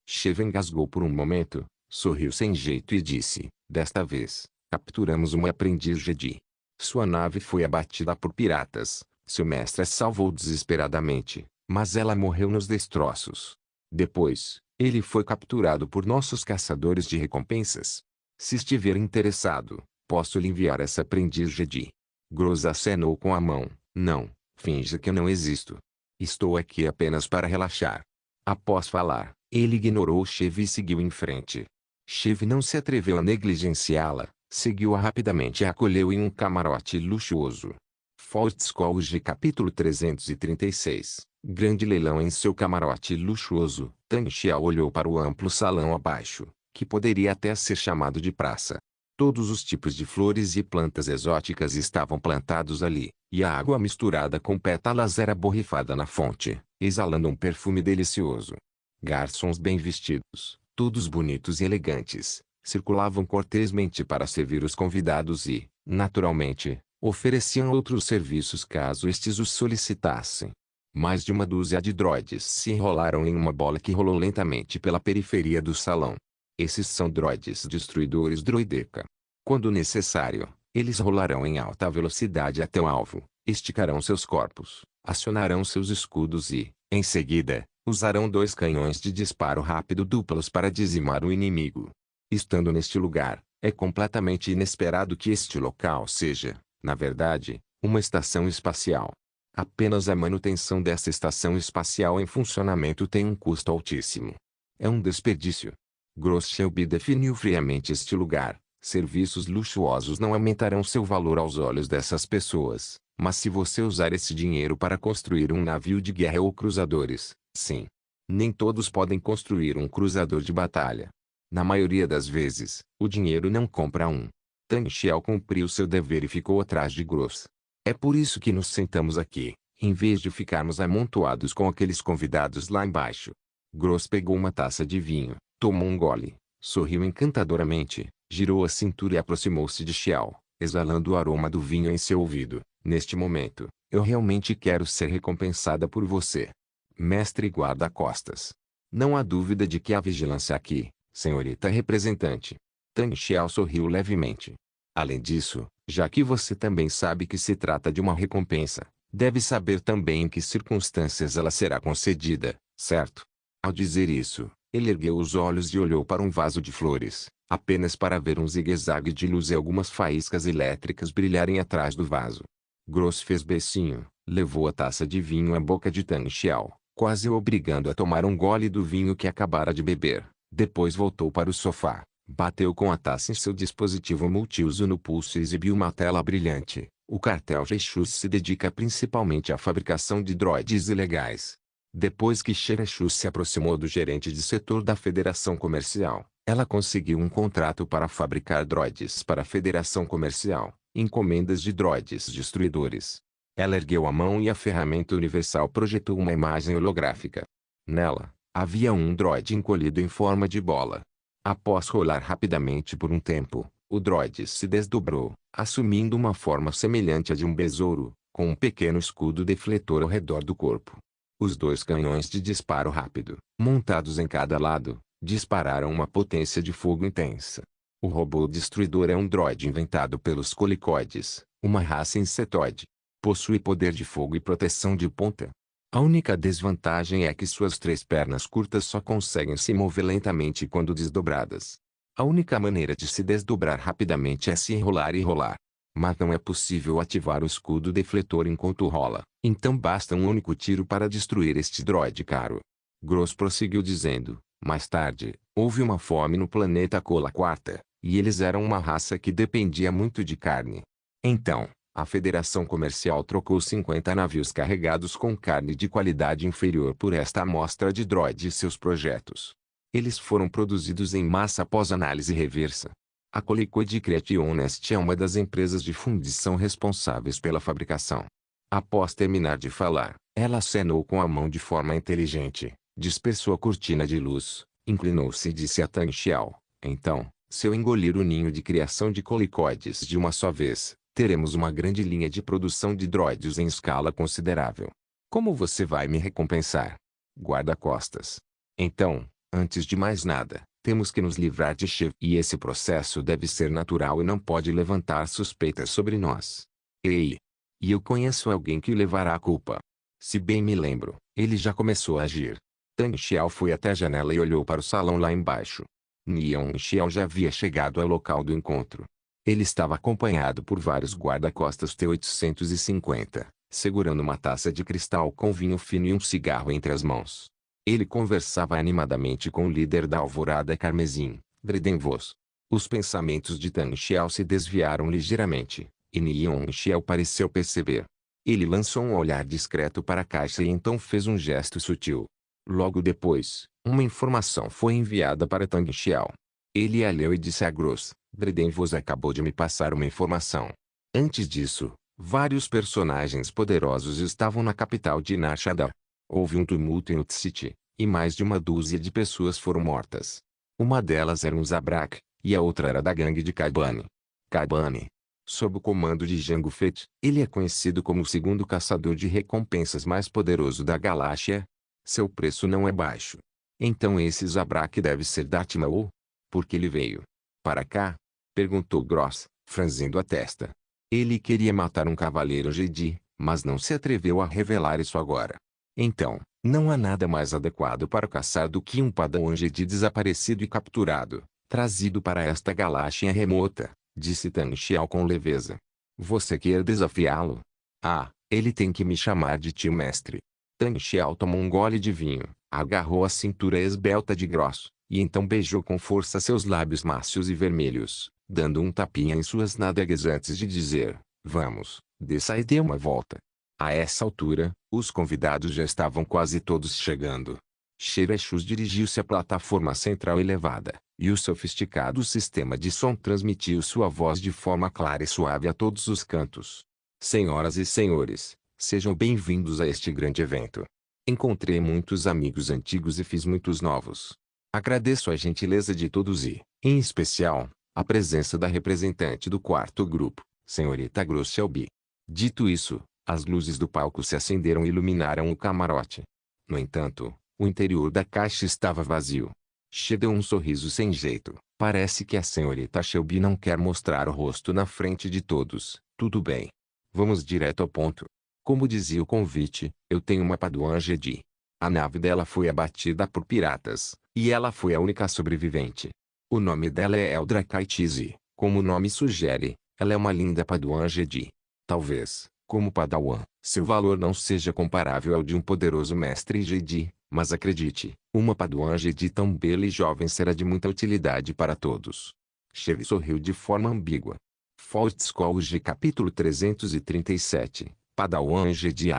Shev engasgou por um momento, sorriu sem jeito e disse: desta vez, capturamos uma aprendiz Jedi. Sua nave foi abatida por piratas, seu mestre a salvou desesperadamente, mas ela morreu nos destroços. Depois, ele foi capturado por nossos caçadores de recompensas. Se estiver interessado, posso lhe enviar essa aprendiz Jedi. Gross acenou com a mão. Não, finja que eu não existo. Estou aqui apenas para relaxar. Após falar, ele ignorou Shev e seguiu em frente. Shev não se atreveu a negligenciá-la, seguiu-a rapidamente e a acolheu em um camarote luxuoso. Fortskolge capítulo 336. Grande leilão em seu camarote luxuoso. Tang Xiao olhou para o amplo salão abaixo, que poderia até ser chamado de praça. Todos os tipos de flores e plantas exóticas estavam plantados ali, e a água misturada com pétalas era borrifada na fonte, exalando um perfume delicioso. Garçons bem vestidos, todos bonitos e elegantes, circulavam cortesmente para servir os convidados e, naturalmente, ofereciam outros serviços caso estes os solicitassem. Mais de uma dúzia de droides se enrolaram em uma bola que rolou lentamente pela periferia do salão. Esses são droides destruidores droideca. Quando necessário, eles rolarão em alta velocidade até o alvo, esticarão seus corpos, acionarão seus escudos e, em seguida, usarão 2 canhões de disparo rápido duplos para dizimar o inimigo. Estando neste lugar, é completamente inesperado que este local seja, na verdade, uma estação espacial. Apenas a manutenção dessa estação espacial em funcionamento tem um custo altíssimo. É um desperdício. Gross Shelby definiu friamente este lugar. Serviços luxuosos não aumentarão seu valor aos olhos dessas pessoas, mas se você usar esse dinheiro para construir um navio de guerra ou cruzadores, sim. Nem todos podem construir um cruzador de batalha. Na maioria das vezes, o dinheiro não compra um. Tang Xiao cumpriu seu dever e ficou atrás de Gross. É por isso que nos sentamos aqui, em vez de ficarmos amontoados com aqueles convidados lá embaixo. Gross pegou uma taça de vinho, tomou um gole, sorriu encantadoramente, girou a cintura e aproximou-se de Xiao, exalando o aroma do vinho em seu ouvido. Neste momento, eu realmente quero ser recompensada por você, mestre guarda-costas. Não há dúvida de que há vigilância aqui, senhorita representante. Tang Xiao sorriu levemente. Além disso, já que você também sabe que se trata de uma recompensa, deve saber também em que circunstâncias ela será concedida, certo? Ao dizer isso, ele ergueu os olhos e olhou para um vaso de flores, apenas para ver um zigue-zague de luz e algumas faíscas elétricas brilharem atrás do vaso. Gross fez beicinho, levou a taça de vinho à boca de Tang Xiao, quase o obrigando a tomar um gole do vinho que acabara de beber. Depois voltou para o sofá, bateu com a taça em seu dispositivo multiuso no pulso e exibiu uma tela brilhante. O cartel Shus se dedica principalmente à fabricação de droides ilegais. Depois que Shus se aproximou do gerente de setor da Federação Comercial, ela conseguiu um contrato para fabricar droides para a Federação Comercial, encomendas de droides destruidores. Ela ergueu a mão e a ferramenta universal projetou uma imagem holográfica. Nela, havia um droide encolhido em forma de bola. Após rolar rapidamente por um tempo, o droide se desdobrou, assumindo uma forma semelhante à de um besouro, com um pequeno escudo defletor ao redor do corpo. Os 2 canhões de disparo rápido, montados em cada lado, dispararam uma potência de fogo intensa. O robô destruidor é um droide inventado pelos colicoides, uma raça insetoide. Possui poder de fogo e proteção de ponta. A única desvantagem é que suas 3 pernas curtas só conseguem se mover lentamente quando desdobradas. A única maneira de se desdobrar rapidamente é se enrolar e rolar. Mas não é possível ativar o escudo defletor enquanto rola, então basta um único tiro para destruir este droide caro. Gross prosseguiu dizendo, mais tarde, houve uma fome no planeta Cola Quarta, e eles eram uma raça que dependia muito de carne. Então, a Federação Comercial trocou 50 navios carregados com carne de qualidade inferior por esta amostra de droide e seus projetos. Eles foram produzidos em massa após análise reversa. A Colicoid Creationest é uma das empresas de fundição responsáveis pela fabricação. Após terminar de falar, ela acenou com a mão de forma inteligente, dispersou a cortina de luz, inclinou-se e disse a Tang Xiao, então, se eu engolir o ninho de criação de colicoides de uma só vez, teremos uma grande linha de produção de droides em escala considerável. Como você vai me recompensar? Guarda-costas. Então, antes de mais nada, temos que nos livrar de Shev e esse processo deve ser natural e não pode levantar suspeitas sobre nós. Ei! E eu conheço alguém que levará a culpa. Se bem me lembro, ele já começou a agir. Tang Xiao foi até a janela e olhou para o salão lá embaixo. Nian Xiao já havia chegado ao local do encontro. Ele estava acompanhado por vários guarda-costas T-850, segurando uma taça de cristal com vinho fino e um cigarro entre as mãos. Ele conversava animadamente com o líder da Alvorada Carmesim, Dreden Vos. Os pensamentos de Tang Xiao se desviaram ligeiramente, e Nian Xiao pareceu perceber. Ele lançou um olhar discreto para a caixa e então fez um gesto sutil. Logo depois, uma informação foi enviada para Tang Xiao. Ele a leu e disse a Gross, Dreden Vos acabou de me passar uma informação. Antes disso, vários personagens poderosos estavam na capital de Nar Shaddaa. Houve um tumulto em Ut City, e mais de uma dúzia de pessoas foram mortas. Uma delas era um Zabrak, e a outra era da gangue de Ka'Bane. Ka'Bane, sob o comando de Jango Fett, ele é conhecido como o segundo caçador de recompensas mais poderoso da galáxia. Seu preço não é baixo. Então esse Zabrak deve ser Darth Maul? Por que ele veio para cá? Perguntou Gross, franzindo a testa. Ele queria matar um cavaleiro Jedi, mas não se atreveu a revelar isso agora. Então, não há nada mais adequado para caçar do que um Padawan Jedi desaparecido e capturado, trazido para esta galáxia remota, disse Tan Xiao com leveza. Você quer desafiá-lo? Ah, ele tem que me chamar de tio mestre. Tan Xiao tomou um gole de vinho, agarrou a cintura esbelta de Gross, e então beijou com força seus lábios mácios e vermelhos, dando um tapinha em suas nádegas antes de dizer, vamos, desça e dê uma volta. A essa altura, os convidados já estavam quase todos chegando. Xerexus dirigiu-se à plataforma central elevada, e o sofisticado sistema de som transmitiu sua voz de forma clara e suave a todos os cantos. Senhoras e senhores, sejam bem-vindos a este grande evento. Encontrei muitos amigos antigos e fiz muitos novos. Agradeço a gentileza de todos e, em especial, a presença da representante do quarto grupo, senhorita Gross Shelby. Dito isso, as luzes do palco se acenderam e iluminaram o camarote. No entanto, o interior da caixa estava vazio. She deu um sorriso sem jeito. Parece que a senhorita Shelby não quer mostrar o rosto na frente de todos. Tudo bem. Vamos direto ao ponto. Como dizia o convite, eu tenho uma Padawan Jedi. A nave dela foi abatida por piratas, e ela foi a única sobrevivente. O nome dela é Eldra Kaitizi. Como o nome sugere, ela é uma linda Padawan Jedi. Talvez, como Padawan, seu valor não seja comparável ao de um poderoso mestre Jedi, mas acredite, uma Padawan Jedi tão bela e jovem será de muita utilidade para todos. Chevy sorriu de forma ambígua. Fault Scholes capítulo 337, Padawan Jedi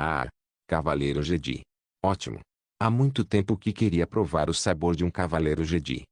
Cavaleiro Jedi. Ótimo. Há muito tempo que queria provar o sabor de um cavaleiro Jedi.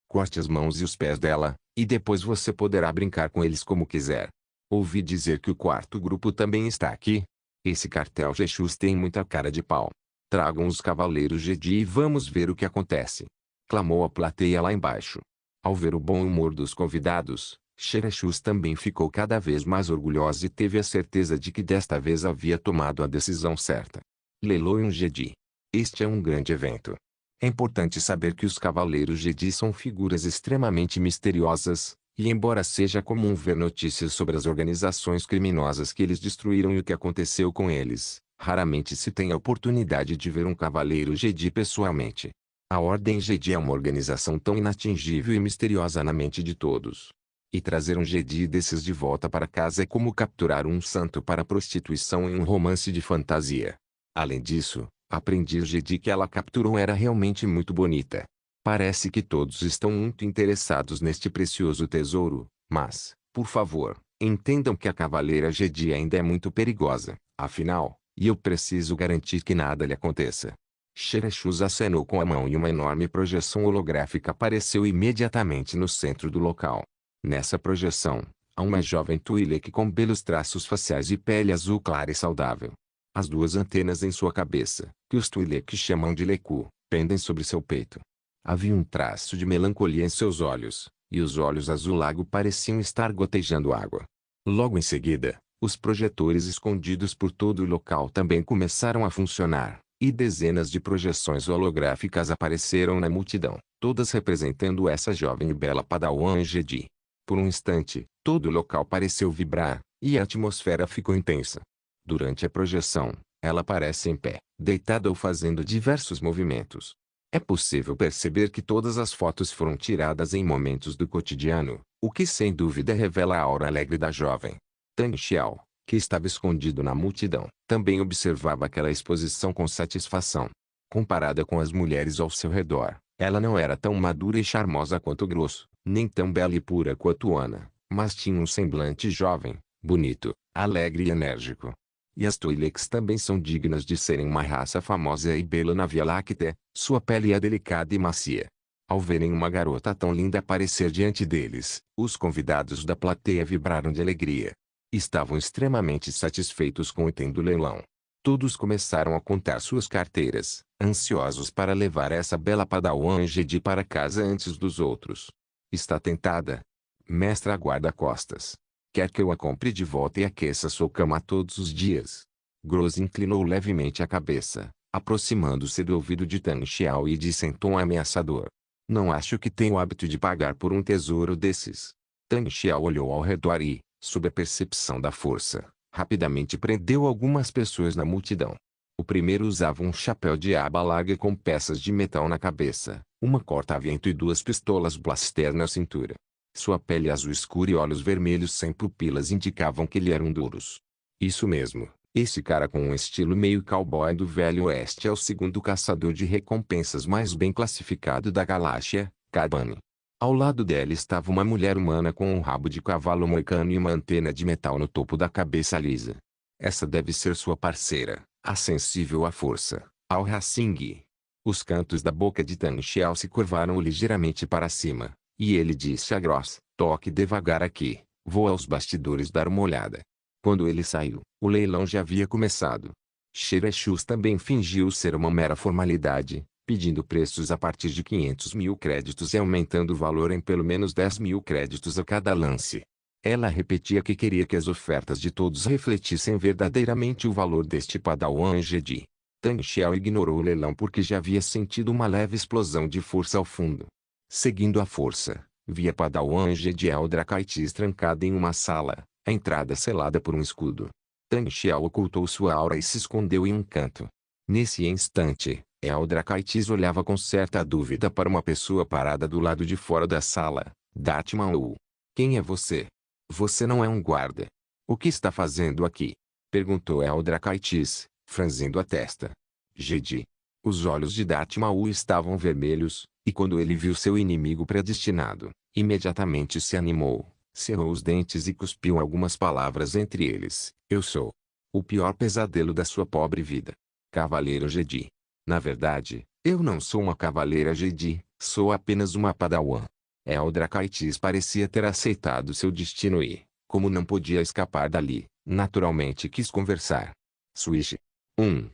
Corte as mãos e os pés dela, e depois você poderá brincar com eles como quiser. Ouvi dizer que o quarto grupo também está aqui. Esse cartel Jexus tem muita cara de pau. Tragam os cavaleiros Jedi e vamos ver o que acontece. Clamou a plateia lá embaixo. Ao ver o bom humor dos convidados, Xerexus também ficou cada vez mais orgulhosa e teve a certeza de que desta vez havia tomado a decisão certa. Leiloe um Jedi. Este é um grande evento. É importante saber que os Cavaleiros Jedi são figuras extremamente misteriosas, e embora seja comum ver notícias sobre as organizações criminosas que eles destruíram e o que aconteceu com eles, raramente se tem a oportunidade de ver um Cavaleiro Jedi pessoalmente. A Ordem Jedi é uma organização tão inatingível e misteriosa na mente de todos. E trazer um Jedi desses de volta para casa é como capturar um santo para prostituição em um romance de fantasia. Além disso, a aprendiz Jedi que ela capturou era realmente muito bonita. Parece que todos estão muito interessados neste precioso tesouro, mas, por favor, entendam que a Cavaleira Jedi ainda é muito perigosa, afinal, e eu preciso garantir que nada lhe aconteça. Xerexus acenou com a mão e uma enorme projeção holográfica apareceu imediatamente no centro do local. Nessa projeção, há uma jovem Twi'lek com belos traços faciais e pele azul clara e saudável. As duas antenas em sua cabeça, que os Twi'lek chamam de Leku, pendem sobre seu peito. Havia um traço de melancolia em seus olhos, e os olhos azul-lago pareciam estar gotejando água. Logo em seguida, os projetores escondidos por todo o local também começaram a funcionar, e dezenas de projeções holográficas apareceram na multidão, todas representando essa jovem e bela Padawan Jedi. Por um instante, todo o local pareceu vibrar, e a atmosfera ficou intensa. Durante a projeção, ela aparece em pé, deitada ou fazendo diversos movimentos. É possível perceber que todas as fotos foram tiradas em momentos do cotidiano, o que sem dúvida revela a aura alegre da jovem. Tan Xiao, que estava escondido na multidão, também observava aquela exposição com satisfação. Comparada com as mulheres ao seu redor, ela não era tão madura e charmosa quanto Grosso, nem tão bela e pura quanto Ana, mas tinha um semblante jovem, bonito, alegre e enérgico. E as Twi'leks também são dignas de serem uma raça famosa e bela na Via Láctea, sua pele é delicada e macia. Ao verem uma garota tão linda aparecer diante deles, os convidados da plateia vibraram de alegria. Estavam extremamente satisfeitos com o item do leilão. Todos começaram a contar suas carteiras, ansiosos para levar essa bela Padawan Jedi para casa antes dos outros. Está tentada? Mestra guarda-costas. Quer que eu a compre de volta e aqueça sua cama todos os dias? Gross inclinou levemente a cabeça, aproximando-se do ouvido de Tang Xiao e disse em tom ameaçador. Não acho que tenho o hábito de pagar por um tesouro desses. Tang Xiao olhou ao redor e, sob a percepção da força, rapidamente prendeu algumas pessoas na multidão. O primeiro usava um chapéu de aba larga com peças de metal na cabeça, uma corta-vento e duas pistolas blaster na cintura. Sua pele azul escura e olhos vermelhos sem pupilas indicavam que lhe eram duros. Isso mesmo, esse cara com um estilo meio cowboy do Velho Oeste é o segundo caçador de recompensas mais bem classificado da galáxia, Cabane. Ao lado dela estava uma mulher humana com um rabo de cavalo moicano e uma antena de metal no topo da cabeça lisa. Essa deve ser sua parceira, a sensível à força, Al Racing. Os cantos da boca de Tang Xiao se curvaram ligeiramente para cima, e ele disse a Gross, toque devagar aqui, vou aos bastidores dar uma olhada. Quando ele saiu, o leilão já havia começado. Xerexus também fingiu ser uma mera formalidade, pedindo preços a partir de 500 mil créditos e aumentando o valor em pelo menos 10 mil créditos a cada lance. Ela repetia que queria que as ofertas de todos refletissem verdadeiramente o valor deste Padawan Jedi. Tang Xiao ignorou o leilão porque já havia sentido uma leve explosão de força ao fundo. Seguindo a força, via Padawan Jedi Eldrakitis trancada em uma sala, a entrada selada por um escudo. Tang Xiao ocultou sua aura e se escondeu em um canto. Nesse instante, Eldrakitis olhava com certa dúvida para uma pessoa parada do lado de fora da sala. Datmau. Quem é você? Você não é um guarda. O que está fazendo aqui? Perguntou Eldrakitis, franzindo a testa. Jedi. Os olhos de Datmau estavam vermelhos, e quando ele viu seu inimigo predestinado, imediatamente se animou, cerrou os dentes e cuspiu algumas palavras entre eles. Eu sou o pior pesadelo da sua pobre vida. Cavaleiro Jedi. Na verdade, eu não sou uma cavaleira Jedi, sou apenas uma Padawan. Eldrakitis parecia ter aceitado seu destino e, como não podia escapar dali, naturalmente quis conversar. Switch. 1.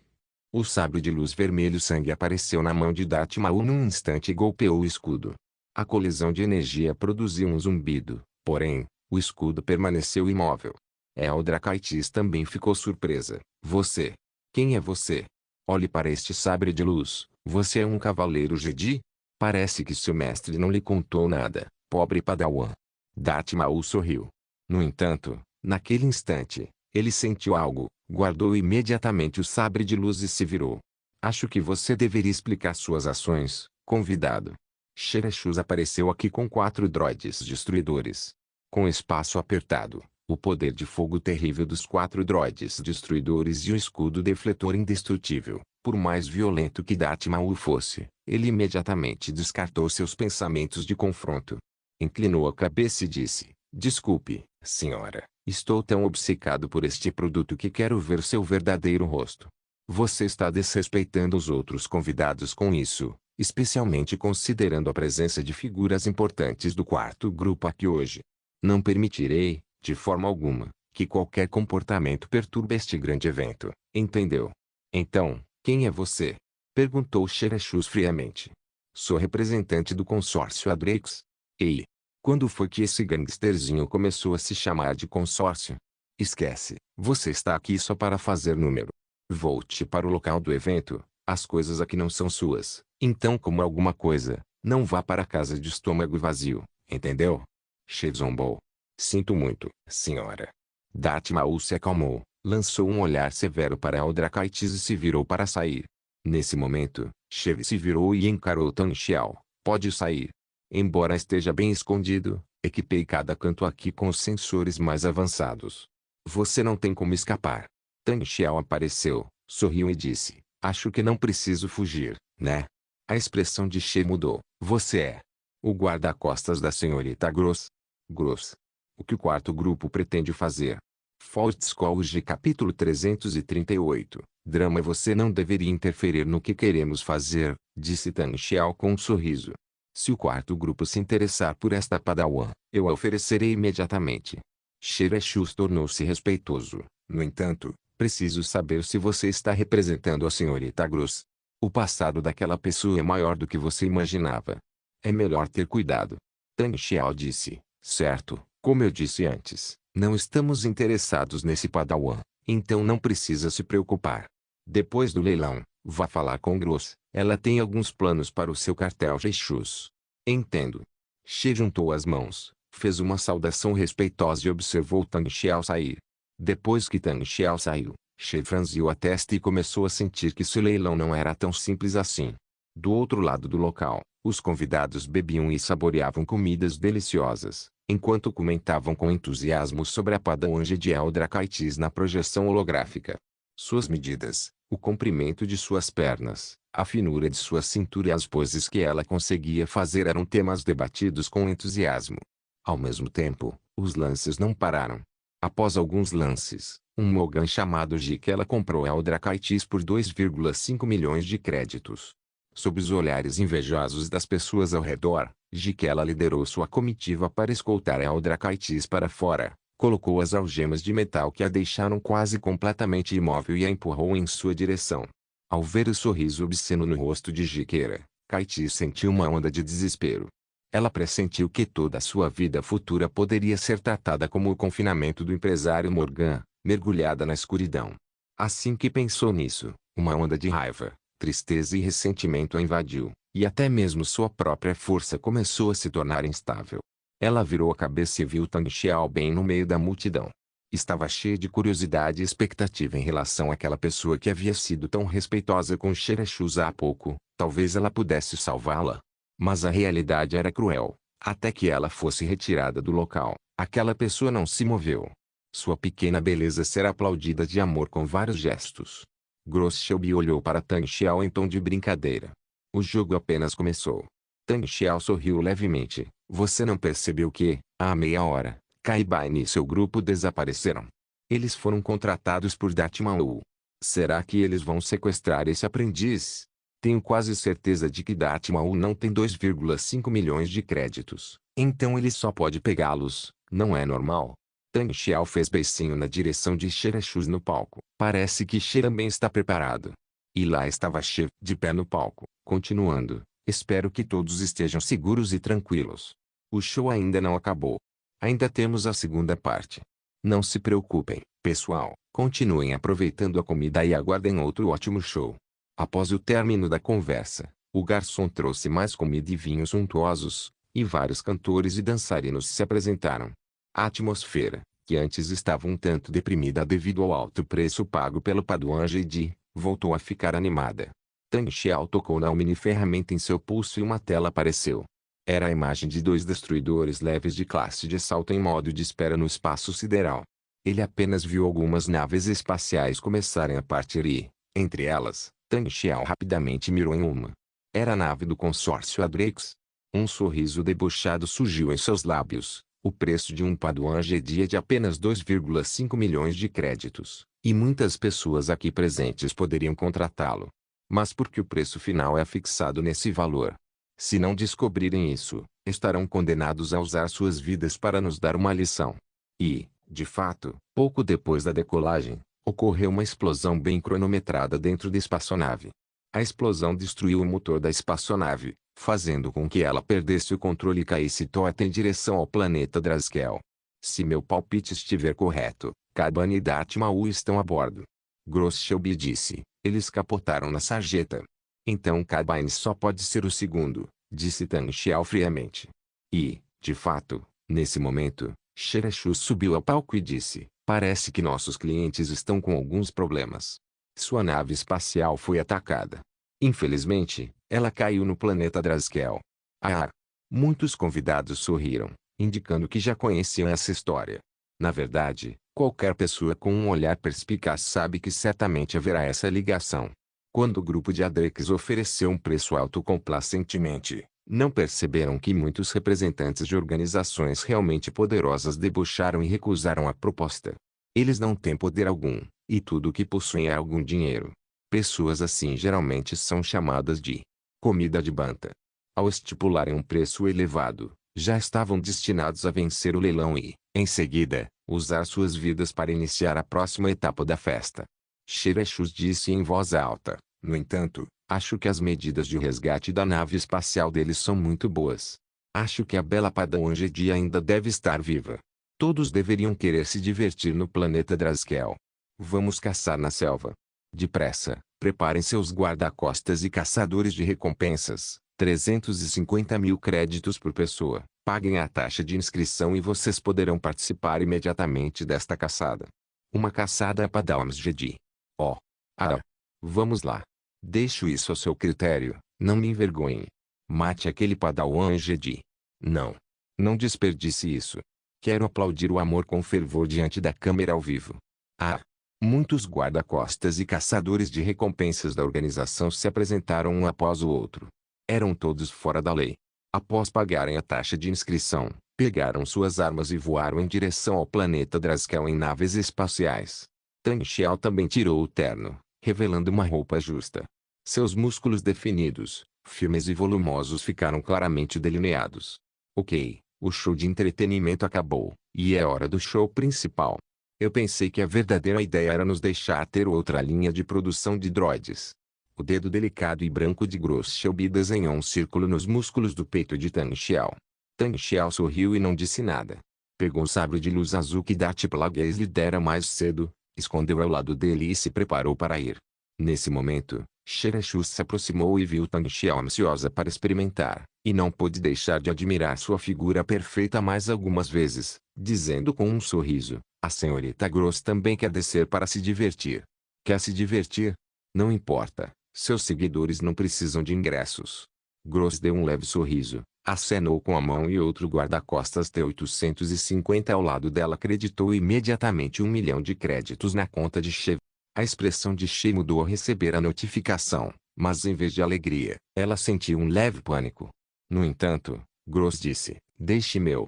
O sabre de luz vermelho sangue apareceu na mão de Datmau num instante e golpeou o escudo. A colisão de energia produziu um zumbido, porém, o escudo permaneceu imóvel. Eldrakitis também ficou surpresa. Você? Quem é você? Olhe para este sabre de luz. Você é um cavaleiro Jedi? Parece que seu mestre não lhe contou nada, pobre Padawan. Datmau sorriu. No entanto, naquele instante, ele sentiu algo, guardou imediatamente o sabre de luz e se virou. Acho que você deveria explicar suas ações, convidado. Xerexus apareceu aqui com 4 droides destruidores. Com espaço apertado, o poder de fogo terrível dos 4 droides destruidores e o escudo defletor indestrutível, por mais violento que Datmau fosse, ele imediatamente descartou seus pensamentos de confronto. Inclinou a cabeça e disse, desculpe, senhora, estou tão obcecado por este produto que quero ver seu verdadeiro rosto. Você está desrespeitando os outros convidados com isso, especialmente considerando a presença de figuras importantes do 4º grupo aqui hoje. Não permitirei, de forma alguma, que qualquer comportamento perturbe este grande evento, entendeu? Então, quem é você? Perguntou Xerexus friamente. Sou representante do consórcio Adrex. Ei! Quando foi que esse gangsterzinho começou a se chamar de consórcio? Esquece, você está aqui só para fazer número. Volte para o local do evento, as coisas aqui não são suas, então como alguma coisa, não vá para casa de estômago vazio, entendeu? She zombou. Sinto muito, senhora. Datmau se acalmou, lançou um olhar severo para Eldrakitis e se virou para sair. Nesse momento, She se virou e encarou Tang Xiao. Pode sair. Embora esteja bem escondido, equipei cada canto aqui com os sensores mais avançados. Você não tem como escapar. Tang Xiao apareceu, sorriu e disse, acho que não preciso fugir, né? A expressão de She mudou. Você é o guarda-costas da senhorita Gross. Gross. O que o 4º grupo pretende fazer? Fortscouge capítulo 338. Drama. Você não deveria interferir no que queremos fazer, disse Tang Xiao com um sorriso. Se o 4º grupo se interessar por esta Padawan, eu a oferecerei imediatamente. Xerexus tornou-se respeitoso. No entanto, Preciso saber se você está representando a senhorita Gross. O passado daquela pessoa é maior do que você imaginava. É melhor ter cuidado. Tang Xiao disse. Certo, como eu disse antes, não estamos interessados nesse padawan, então não precisa se preocupar. Depois do leilão, vá falar com Gross. Ela tem alguns planos para o seu cartel Jexus. Entendo. She juntou as mãos, fez uma saudação respeitosa e observou Tang Xiao sair. Depois que Tang Xiao saiu, She franziu a testa e começou a sentir que seu leilão não era tão simples assim. Do outro lado do local, os convidados bebiam e saboreavam comidas deliciosas, enquanto comentavam com entusiasmo sobre a Padawan de Eldrakitis na projeção holográfica. Suas medidas, o comprimento de suas pernas, a finura de sua cintura e as poses que ela conseguia fazer eram temas debatidos com entusiasmo. Ao mesmo tempo, os lances não pararam. Após alguns lances, um Mogan chamado Jikela comprou Eldrakitis por 2,5 milhões de créditos. Sob os olhares invejosos das pessoas ao redor, Jikela liderou sua comitiva para escoltar Eldrakitis para fora, colocou as algemas de metal que a deixaram quase completamente imóvel e a empurrou em sua direção. Ao ver o sorriso obsceno no rosto de Jikela, Kaitis sentiu uma onda de desespero. Ela pressentiu que toda a sua vida futura poderia ser tratada como o confinamento do empresário Morgan, mergulhada na escuridão. Assim que pensou nisso, uma onda de raiva, tristeza e ressentimento a invadiu, e até mesmo sua própria força começou a se tornar instável. Ela virou a cabeça e viu Tang Xiao bem no meio da multidão. Estava cheia de curiosidade e expectativa em relação àquela pessoa que havia sido tão respeitosa com Xerexus há pouco. Talvez ela pudesse salvá-la. Mas a realidade era cruel. Até que ela fosse retirada do local, aquela pessoa não se moveu. Sua pequena beleza será aplaudida de amor com vários gestos. Gross Shelby olhou para Tang Xiao em tom de brincadeira. O jogo apenas começou. Tang Xiao sorriu levemente. Você não percebeu que, há meia hora, Kaibain e seu grupo desapareceram? Eles foram contratados por Datmau. Será que eles vão sequestrar esse aprendiz? Tenho quase certeza de que Datmau não tem 2,5 milhões de créditos. Então ele só pode pegá-los, não é normal? Tang Xiao fez beicinho na direção de Xerexus no palco. Parece que She também está preparado. E lá estava She, de pé no palco, continuando. Espero que todos estejam seguros e tranquilos. O show ainda não acabou. Ainda temos a segunda parte. Não se preocupem, pessoal. Continuem aproveitando a comida e aguardem outro ótimo show. Após o término da conversa, o garçom trouxe mais comida e vinhos suntuosos, e vários cantores e dançarinos se apresentaram. A atmosfera, que antes estava um tanto deprimida devido ao alto preço pago pelo Padawan Jedi, voltou a ficar animada. Tang Xiao tocou na mini-ferramenta em seu pulso e uma tela apareceu. Era a imagem de dois destruidores leves de classe de assalto em modo de espera no espaço sideral. Ele apenas viu algumas naves espaciais começarem a partir e, entre elas, Tang Xiao rapidamente mirou em uma. Era a nave do consórcio Adrex. Um sorriso debochado surgiu em seus lábios. O preço de um Padawan Jedi é de apenas 2,5 milhões de créditos, e muitas pessoas aqui presentes poderiam contratá-lo. Mas por que o preço final é fixado nesse valor? Se não descobrirem isso, estarão condenados a usar suas vidas para nos dar uma lição. E, de fato, pouco depois da decolagem, ocorreu uma explosão bem cronometrada dentro da espaçonave. A explosão destruiu o motor da espaçonave, fazendo com que ela perdesse o controle e caísse torta em direção ao planeta Draskel. Se meu palpite estiver correto, Kaiban e Datmau estão a bordo. Gross Shelby disse. Eles capotaram na sarjeta. Então Kaiban só pode ser o segundo, disse Tang Xiao friamente. E, de fato, nesse momento, Xerexus subiu ao palco e disse, parece que nossos clientes estão com alguns problemas. Sua nave espacial foi atacada. Infelizmente, ela caiu no planeta Draskel. Ah! Muitos convidados sorriram, indicando que já conheciam essa história. Na verdade, qualquer pessoa com um olhar perspicaz sabe que certamente haverá essa ligação. Quando o grupo de Adrex ofereceu um preço alto complacentemente, não perceberam que muitos representantes de organizações realmente poderosas debocharam e recusaram a proposta. Eles não têm poder algum, e tudo o que possuem é algum dinheiro. Pessoas assim geralmente são chamadas de comida de banta. Ao estipularem um preço elevado, já estavam destinados a vencer o leilão e, Em seguida, usar suas vidas para iniciar a próxima etapa da festa. Shireshus disse em voz alta. No entanto, acho que as medidas de resgate da nave espacial deles são muito boas. Acho que a bela Padawan Jedi ainda deve estar viva. Todos deveriam querer se divertir no planeta Drazkel. Vamos caçar na selva. Depressa, preparem seus guarda-costas e caçadores de recompensas. 350 mil créditos por pessoa. Paguem a taxa de inscrição e vocês poderão participar imediatamente desta caçada. Uma caçada a Padawans Jedi. Oh! Ah! Vamos lá. Deixo isso ao seu critério, não me envergonhe. Mate aquele Padawan Jedi. Não. Não desperdice isso. Quero aplaudir o amor com fervor diante da câmera ao vivo. Ah! Muitos guarda-costas e caçadores de recompensas da organização se apresentaram um após o outro. Eram todos fora da lei. Após pagarem a taxa de inscrição, pegaram suas armas e voaram em direção ao planeta Drazkel em naves espaciais. Tang Xiao também tirou o terno, revelando uma roupa justa. Seus músculos definidos, firmes e volumosos ficaram claramente delineados. Ok, o show de entretenimento acabou, e é hora do show principal. Eu pensei que a verdadeira ideia era nos deixar ter outra linha de produção de droids. O dedo delicado e branco de Gross Shelby desenhou um círculo nos músculos do peito de Tang Xiao. Tang Xiao sorriu e não disse nada. Pegou o sabre de luz azul que Darth Plagueis lhe dera mais cedo, escondeu ao lado dele e se preparou para ir. Nesse momento, Shireshus se aproximou e viu Tang Xiao ansiosa para experimentar, e não pôde deixar de admirar sua figura perfeita mais algumas vezes, dizendo com um sorriso, a senhorita Gross também quer descer para se divertir. Quer se divertir? Não importa. Seus seguidores não precisam de ingressos. Gross deu um leve sorriso, acenou com a mão e outro guarda-costas T-850 ao lado dela acreditou imediatamente 1 milhão de créditos na conta de She. A expressão de She mudou ao receber a notificação, mas em vez de alegria, ela sentiu um leve pânico. No entanto, Gross disse, deixe meu,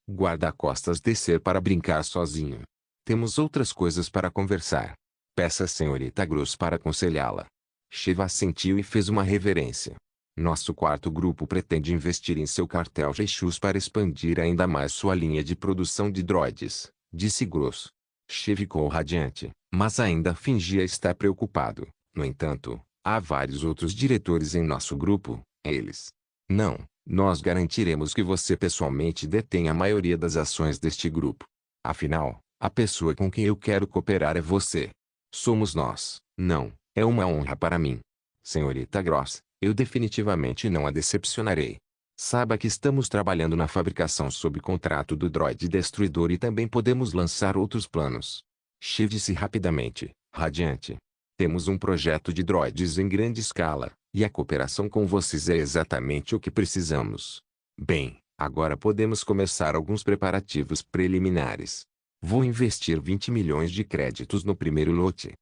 guarda-costas descer para brincar sozinho. Temos outras coisas para conversar. Peça a senhorita Gross para aconselhá-la. Shiva assentiu e fez uma reverência. Nosso quarto grupo pretende investir em seu cartel Jeshus para expandir ainda mais sua linha de produção de droids, disse Gross. She ficou radiante, mas ainda fingia estar preocupado. No entanto, há vários outros diretores em nosso grupo, eles. Não, nós garantiremos que você pessoalmente detenha a maioria das ações deste grupo. Afinal, a pessoa com quem eu quero cooperar é você. Somos nós, não. É uma honra para mim. Senhorita Gross, eu definitivamente não a decepcionarei. Saiba que estamos trabalhando na fabricação sob contrato do droide destruidor e também podemos lançar outros planos. She disse rapidamente, radiante. Temos um projeto de droids em grande escala, e a cooperação com vocês é exatamente o que precisamos. Bem, agora podemos começar alguns preparativos preliminares. Vou investir 20 milhões de créditos no primeiro lote.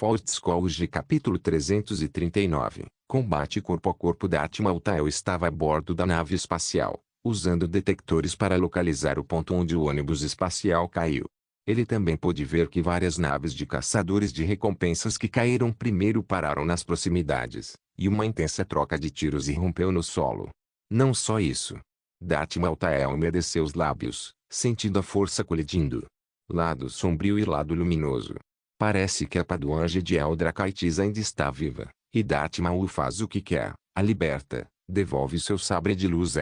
Fault School capítulo 339 Combate corpo a corpo. Darth Maltael estava a bordo da nave espacial, usando detectores para localizar o ponto onde o ônibus espacial caiu. Ele também pôde ver que várias naves de caçadores de recompensas que caíram primeiro pararam nas proximidades, e uma intensa troca de tiros irrompeu no solo. Não só isso. Darth Maltael umedeceu os lábios, sentindo a força colidindo. Lado sombrio e lado luminoso. Parece que a Padawan Jedi Eldra Kaitis ainda está viva, e Darth Maul faz o que quer, a liberta, devolve seu sabre de luz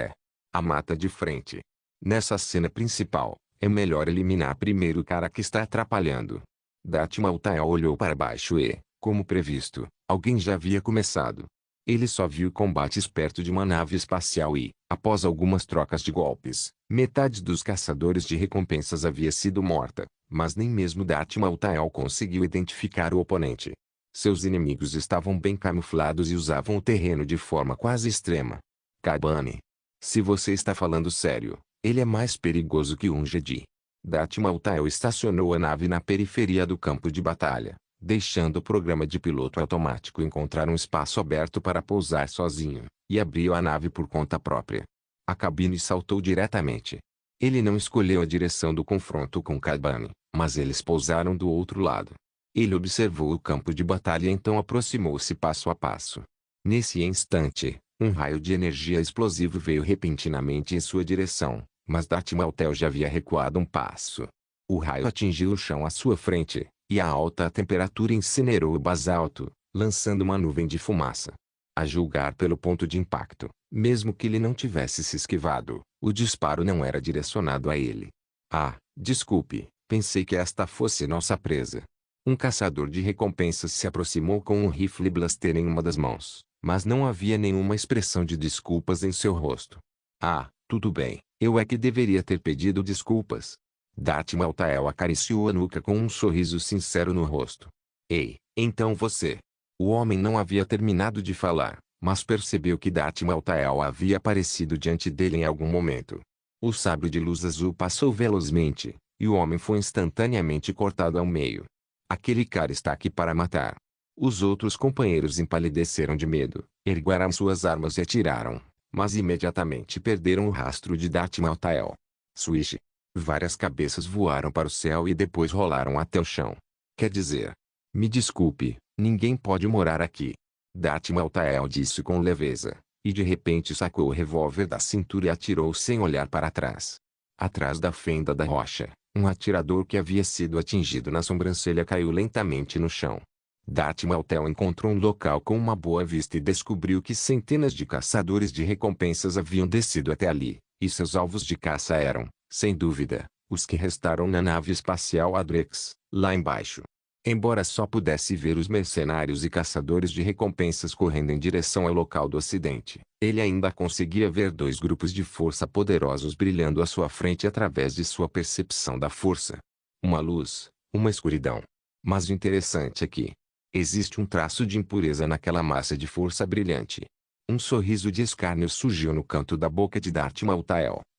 a mata de frente. Nessa cena principal, é melhor eliminar primeiro o cara que está atrapalhando. Darth Maltael olhou para baixo e, como previsto, alguém já havia começado. Ele só viu combates perto de uma nave espacial e, após algumas trocas de golpes, metade dos caçadores de recompensas havia sido morta, mas nem mesmo Darth Maltael conseguiu identificar o oponente. Seus inimigos estavam bem camuflados e usavam o terreno de forma quase extrema. Cad Bane. Se você está falando sério, ele é mais perigoso que um Jedi. Darth Maltael estacionou a nave na periferia do campo de batalha, deixando o programa de piloto automático encontrar um espaço aberto para pousar sozinho, e abriu a nave por conta própria. A cabine saltou diretamente. Ele não escolheu a direção do confronto com Cad Bane, mas eles pousaram do outro lado. Ele observou o campo de batalha e então aproximou-se passo a passo. Nesse instante, um raio de energia explosivo veio repentinamente em sua direção, Mas Dartmouth já havia recuado um passo. O raio atingiu o chão à sua frente, e a alta temperatura incinerou o basalto, lançando uma nuvem de fumaça. A julgar pelo ponto de impacto, mesmo que ele não tivesse se esquivado, o disparo não era direcionado a ele. Ah, desculpe, pensei que esta fosse nossa presa. Um caçador de recompensas se aproximou com um rifle blaster em uma das mãos, mas não havia nenhuma expressão de desculpas em seu rosto. Ah, tudo bem, eu é que deveria ter pedido desculpas. Dartmouth acariciou a nuca com um sorriso sincero no rosto. Ei, então você... O homem não havia terminado de falar, mas percebeu que Dartmouth havia aparecido diante dele em algum momento. O sabre de luz azul passou velozmente, e o homem foi instantaneamente cortado ao meio. Aquele cara está aqui para matar. Os outros companheiros empalideceram de medo, ergueram suas armas e atiraram, mas imediatamente perderam o rastro de Dartmouth. Swish! Várias cabeças voaram para o céu e depois rolaram até o chão. Quer dizer... Me desculpe, ninguém pode morar aqui. Dartmouth disse com leveza, e de repente sacou o revólver da cintura e atirou sem olhar para trás. Atrás da fenda da rocha, um atirador que havia sido atingido na sobrancelha caiu lentamente no chão. Dartmouth encontrou um local com uma boa vista e descobriu que centenas de caçadores de recompensas haviam descido até ali, e seus alvos de caça eram, sem dúvida, os que restaram na nave espacial Adrex, lá embaixo. Embora só pudesse ver os mercenários e caçadores de recompensas correndo em direção ao local do acidente, ele ainda conseguia ver dois grupos de força poderosos brilhando à sua frente através de sua percepção da força. Uma luz, uma escuridão. Mas o interessante é que existe um traço de impureza naquela massa de força brilhante. Um sorriso de escárnio surgiu no canto da boca de Dartmouth.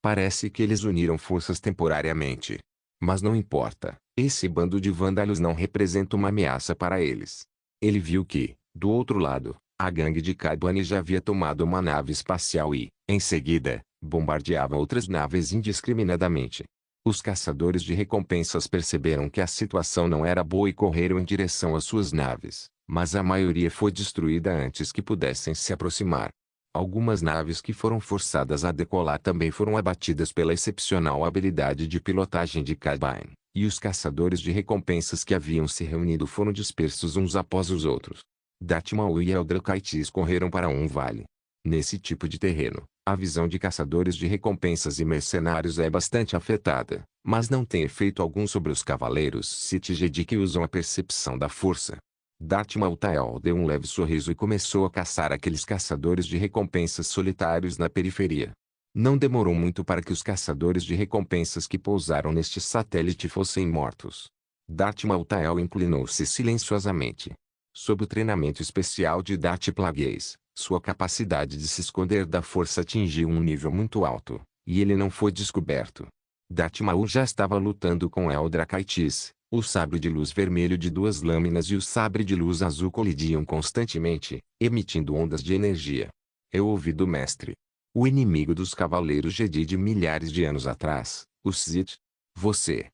Parece que eles uniram forças temporariamente. Mas não importa, esse bando de vândalos não representa uma ameaça para eles. Ele viu que, do outro lado, a gangue de Cad já havia tomado uma nave espacial e, em seguida, bombardeava outras naves indiscriminadamente. Os caçadores de recompensas perceberam que a situação não era boa e correram em direção às suas naves, mas a maioria foi destruída antes que pudessem se aproximar. Algumas naves que foram forçadas a decolar também foram abatidas pela excepcional habilidade de pilotagem de Cad Bane, e os caçadores de recompensas que haviam se reunido foram dispersos uns após os outros. Dartmouth e Eldrakites correram para um vale. Nesse tipo de terreno, a visão de caçadores de recompensas e mercenários é bastante afetada, mas não tem efeito algum sobre os cavaleiros Sith Jedi que usam a percepção da força. Dartmouth deu um leve sorriso e começou a caçar aqueles caçadores de recompensas solitários na periferia. Não demorou muito para que os caçadores de recompensas que pousaram neste satélite fossem mortos. Dartmouth inclinou-se silenciosamente. Sob o treinamento especial de Darth Plagueis, sua capacidade de se esconder da força atingiu um nível muito alto, e ele não foi descoberto. Dartmouth já estava lutando com Eldrakites. O sabre de luz vermelho de duas lâminas e o sabre de luz azul colidiam constantemente, emitindo ondas de energia. Eu ouvi do mestre. O inimigo dos cavaleiros Jedi de milhares de anos atrás, o Sith. Você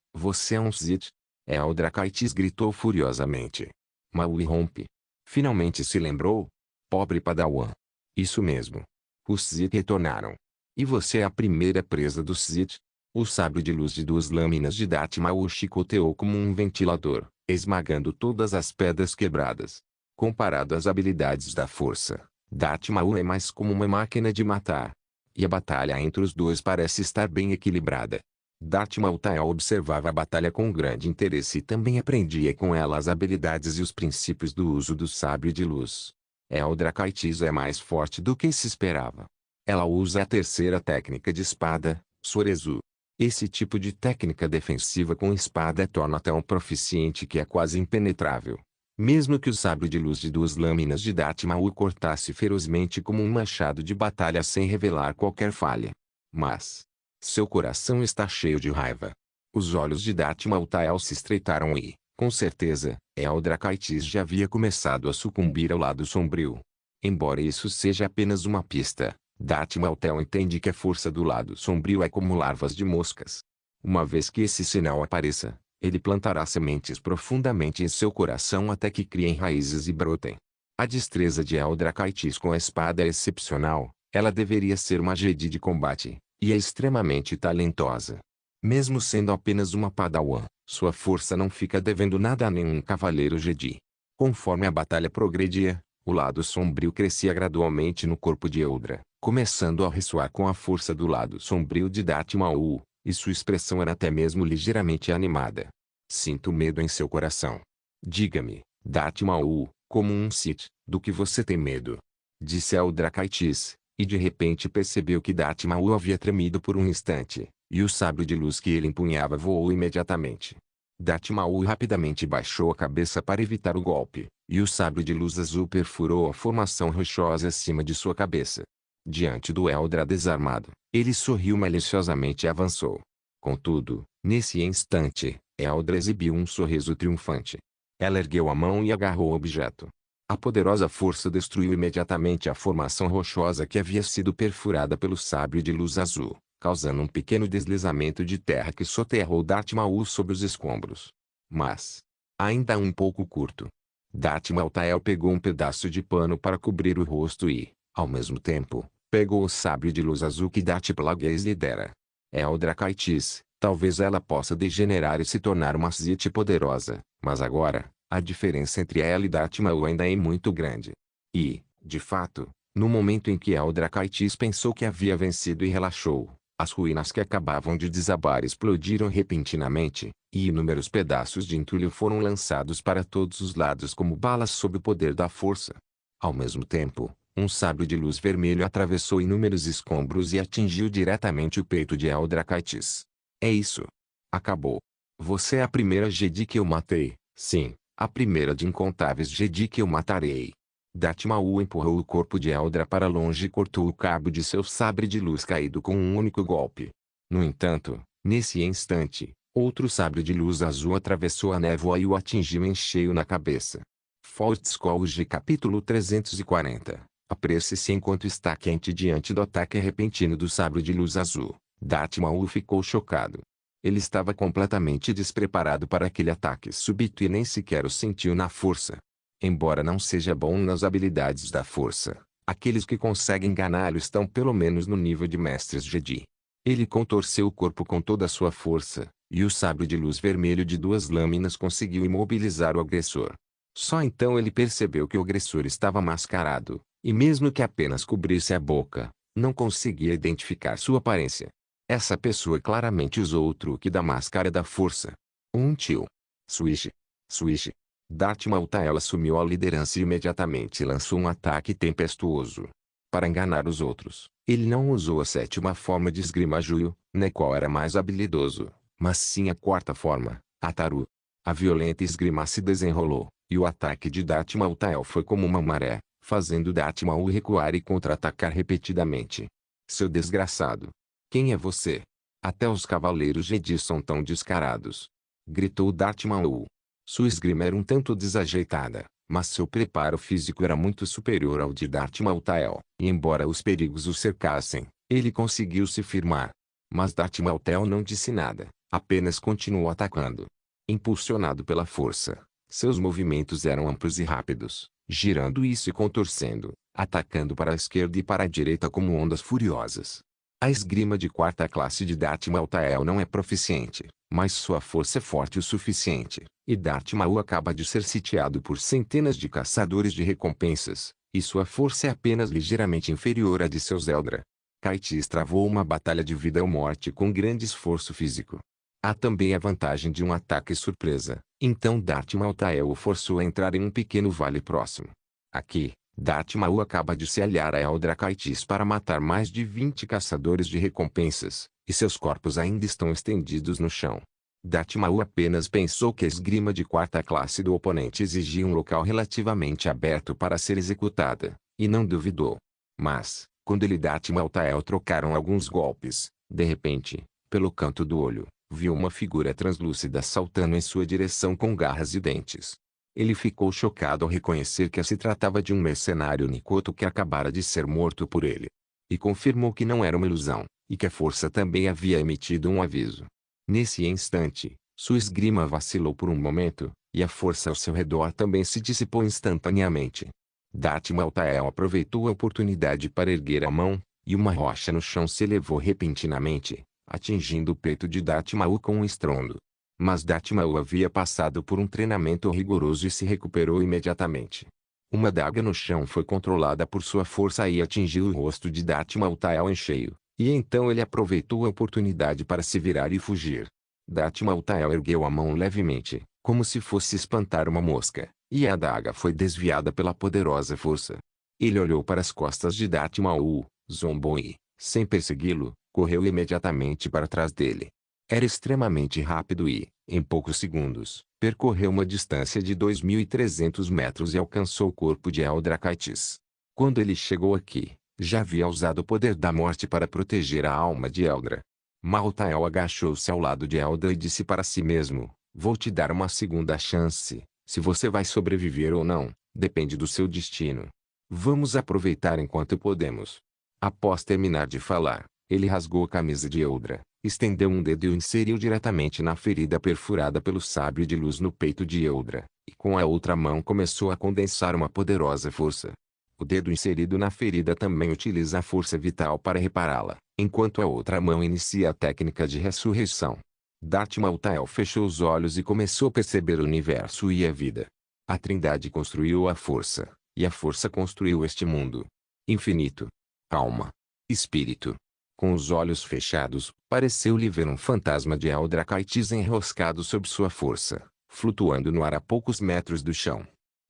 é um Sith? Eldrakites gritou furiosamente. Maui rompe. Finalmente se lembrou? Pobre Padawan. Isso mesmo. Os Sith retornaram. E você é a primeira presa dos Sith? O sabre de luz de duas lâminas de Dartmouth chicoteou como um ventilador, esmagando todas as pedras quebradas. Comparado às habilidades da força, Dartmouth é mais como uma máquina de matar. E a batalha entre os dois parece estar bem equilibrada. Dartmouth observava a batalha com grande interesse e também aprendia com ela as habilidades e os princípios do uso do sabre de luz. Eldrakites é mais forte do que se esperava. Ela usa a terceira técnica de espada, Sorezu. Esse tipo de técnica defensiva com espada é torna tão proficiente que é quase impenetrável. Mesmo que o sabre de luz de duas lâminas de Dartmouth cortasse ferozmente como um machado de batalha sem revelar qualquer falha. Mas seu coração está cheio de raiva. Os olhos de Dartmouth se estreitaram e, com certeza, Eldrakites já havia começado a sucumbir ao lado sombrio. Embora isso seja apenas uma pista, Dartmouth entende que a força do lado sombrio é como larvas de moscas. Uma vez que esse sinal apareça, ele plantará sementes profundamente em seu coração até que criem raízes e brotem. A destreza de Eldrakites com a espada é excepcional. Ela deveria ser uma Jedi de combate, e é extremamente talentosa. Mesmo sendo apenas uma padawan, sua força não fica devendo nada a nenhum cavaleiro Jedi. Conforme a batalha progredia, o lado sombrio crescia gradualmente no corpo de Eldra, começando a ressoar com a força do lado sombrio de Darth Maul, e sua expressão era até mesmo ligeiramente animada. Sinto medo em seu coração. Diga-me, Darth Maul, como um Sith, do que você tem medo? Disse Eldra Kaitis, e de repente percebeu que Darth Maul havia tremido por um instante, e o sabre de luz que ele empunhava voou imediatamente. Darth Maul rapidamente baixou a cabeça para evitar o golpe, e o sabre de luz azul perfurou a formação rochosa acima de sua cabeça. Diante do Eldra desarmado, ele sorriu maliciosamente e avançou. Contudo, nesse instante, Eldra exibiu um sorriso triunfante. Ela ergueu a mão e agarrou o objeto. A poderosa força destruiu imediatamente a formação rochosa que havia sido perfurada pelo sabre de luz azul, causando um pequeno deslizamento de terra que soterrou Darth Maul sobre os escombros. Mas, ainda um pouco curto. Darth Maltael pegou um pedaço de pano para cobrir o rosto e, ao mesmo tempo, pegou o sabre de luz azul que Darth Plagueis lhe dera. Eldra Kaitis, talvez ela possa degenerar e se tornar uma Sith poderosa, mas agora, a diferença entre ela e Darth Maul ainda é muito grande. E, de fato, no momento em que Eldra Kaitis pensou que havia vencido e relaxou, as ruínas que acabavam de desabar explodiram repentinamente, e inúmeros pedaços de entulho foram lançados para todos os lados como balas sob o poder da força. Ao mesmo tempo, um sabre de luz vermelho atravessou inúmeros escombros e atingiu diretamente o peito de Eldra Kaitis. É isso. Acabou. Você é a primeira Jedi que eu matei, sim, a primeira de incontáveis Jedi que eu matarei. Darth Maul empurrou o corpo de Eldra para longe e cortou o cabo de seu sabre de luz caído com um único golpe. No entanto, nesse instante, outro sabre de luz azul atravessou a névoa e o atingiu em cheio na cabeça. Fault Scholes capítulo 340. Apresse-se enquanto está quente diante do ataque repentino do sabre de luz azul. Darth Maul ficou chocado. Ele estava completamente despreparado para aquele ataque súbito e nem sequer o sentiu na força. Embora não seja bom nas habilidades da força, aqueles que conseguem enganá-lo estão pelo menos no nível de mestres Jedi. Ele contorceu o corpo com toda a sua força, e o sabre de luz vermelho de duas lâminas conseguiu imobilizar o agressor. Só então ele percebeu que o agressor estava mascarado, e mesmo que apenas cobrisse a boca, não conseguia identificar sua aparência. Essa pessoa claramente usou o truque da máscara da força. Um tio. Swish. Swish. Darth Maltael assumiu a liderança e imediatamente lançou um ataque tempestuoso. Para enganar os outros, ele não usou a sétima forma de esgrima Juyo, na qual era mais habilidoso, mas sim a quarta forma, a Taru. A violenta esgrima se desenrolou, e o ataque de Darth Maltael foi como uma maré, fazendo Darth Maul recuar e contra-atacar repetidamente. Seu desgraçado! Quem é você? Até os cavaleiros Jedi são tão descarados! Gritou Darth Maul. Sua esgrima era um tanto desajeitada, mas seu preparo físico era muito superior ao de Darth Maltael, e embora os perigos o cercassem, ele conseguiu se firmar. Mas Darth Maltael não disse nada, apenas continuou atacando. Impulsionado pela força, seus movimentos eram amplos e rápidos, girando isso e contorcendo, atacando para a esquerda e para a direita como ondas furiosas. A esgrima de quarta classe de Darth Maltael não é proficiente, mas sua força é forte o suficiente, e Darth Maul acaba de ser sitiado por centenas de caçadores de recompensas, e sua força é apenas ligeiramente inferior à de seus Eldra. Kaitis travou uma batalha de vida ou morte com grande esforço físico. Há também a vantagem de um ataque surpresa, então Darth Maltael o forçou a entrar em um pequeno vale próximo. Aqui, Darth Maul acaba de se aliar a Eldra Kaitis para matar mais de 20 caçadores de recompensas, e seus corpos ainda estão estendidos no chão. Darth Maul apenas pensou que a esgrima de quarta classe do oponente exigia um local relativamente aberto para ser executada, e não duvidou. Mas, quando ele e Darth Maltael trocaram alguns golpes, de repente, pelo canto do olho, viu uma figura translúcida saltando em sua direção com garras e dentes. Ele ficou chocado ao reconhecer que se tratava de um mercenário Nikoto que acabara de ser morto por ele. E confirmou que não era uma ilusão, e que a força também havia emitido um aviso. Nesse instante, sua esgrima vacilou por um momento, e a força ao seu redor também se dissipou instantaneamente. Darth Maltael aproveitou a oportunidade para erguer a mão, e uma rocha no chão se elevou repentinamente, atingindo o peito de Datmaú com um estrondo. Mas Datmaú havia passado por um treinamento rigoroso e se recuperou imediatamente. Uma adaga no chão foi controlada por sua força e atingiu o rosto de Datmaú em cheio, e então ele aproveitou a oportunidade para se virar e fugir. Datmaú ergueu a mão levemente, como se fosse espantar uma mosca, e a adaga foi desviada pela poderosa força. Ele olhou para as costas de Datmaú, zombou e, sem persegui-lo, correu imediatamente para trás dele. Era extremamente rápido e, em poucos segundos, percorreu uma distância de 2.300 metros e alcançou o corpo de Eldrachites. Quando ele chegou aqui, já havia usado o poder da morte para proteger a alma de Eldra. Maltael agachou-se ao lado de Eldra e disse para si mesmo: vou te dar uma segunda chance. Se você vai sobreviver ou não, depende do seu destino. Vamos aproveitar enquanto podemos. Após terminar de falar, ele rasgou a camisa de Eldra, estendeu um dedo e o inseriu diretamente na ferida perfurada pelo sábio de luz no peito de Eldra, e com a outra mão começou a condensar uma poderosa força. O dedo inserido na ferida também utiliza a força vital para repará-la, enquanto a outra mão inicia a técnica de ressurreição. Datmaú fechou os olhos e começou a perceber o universo e a vida. A Trindade construiu a força, e a força construiu este mundo. Infinito. Alma. Espírito. Com os olhos fechados, pareceu-lhe ver um fantasma de Eldrachites enroscado sob sua força, flutuando no ar a poucos metros do chão.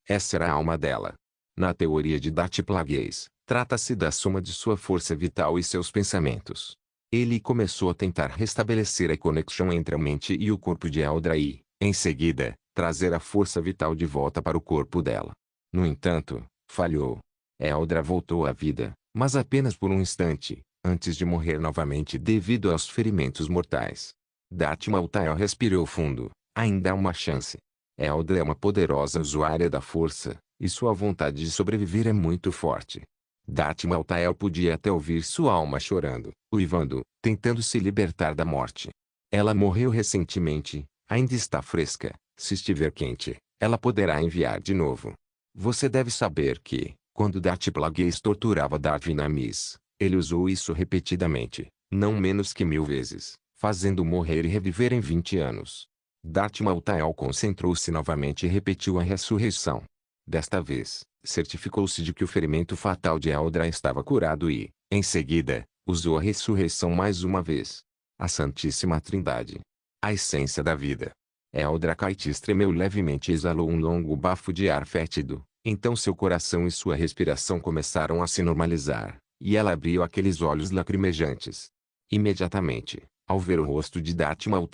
Essa era a alma dela. Na teoria de Datplagueis, trata-se da soma de sua força vital e seus pensamentos. Ele começou a tentar restabelecer a conexão entre a mente e o corpo de Eldra e, em seguida, trazer a força vital de volta para o corpo dela. No entanto, falhou. Eldra voltou à vida, mas apenas por um instante, antes de morrer novamente devido aos ferimentos mortais. Datmaú respirou fundo. Ainda há uma chance. Eldra é uma poderosa usuária da força, e sua vontade de sobreviver é muito forte. Datmaú podia até ouvir sua alma chorando, uivando, tentando se libertar da morte. Ela morreu recentemente, ainda está fresca. Se estiver quente, ela poderá enviar de novo. Você deve saber que, quando Datplagueis torturava Darvinamis, ele usou isso repetidamente, não menos que 1000 vezes, fazendo morrer e reviver em 20 anos. Datmaú concentrou-se novamente e repetiu a ressurreição. Desta vez, certificou-se de que o ferimento fatal de Eldra estava curado e, em seguida, usou a ressurreição mais uma vez. A Santíssima Trindade. A essência da vida. Eldrachites tremeu levemente e exalou um longo bafo de ar fétido. Então seu coração e sua respiração começaram a se normalizar, e ela abriu aqueles olhos lacrimejantes. Imediatamente, ao ver o rosto de Datmaú,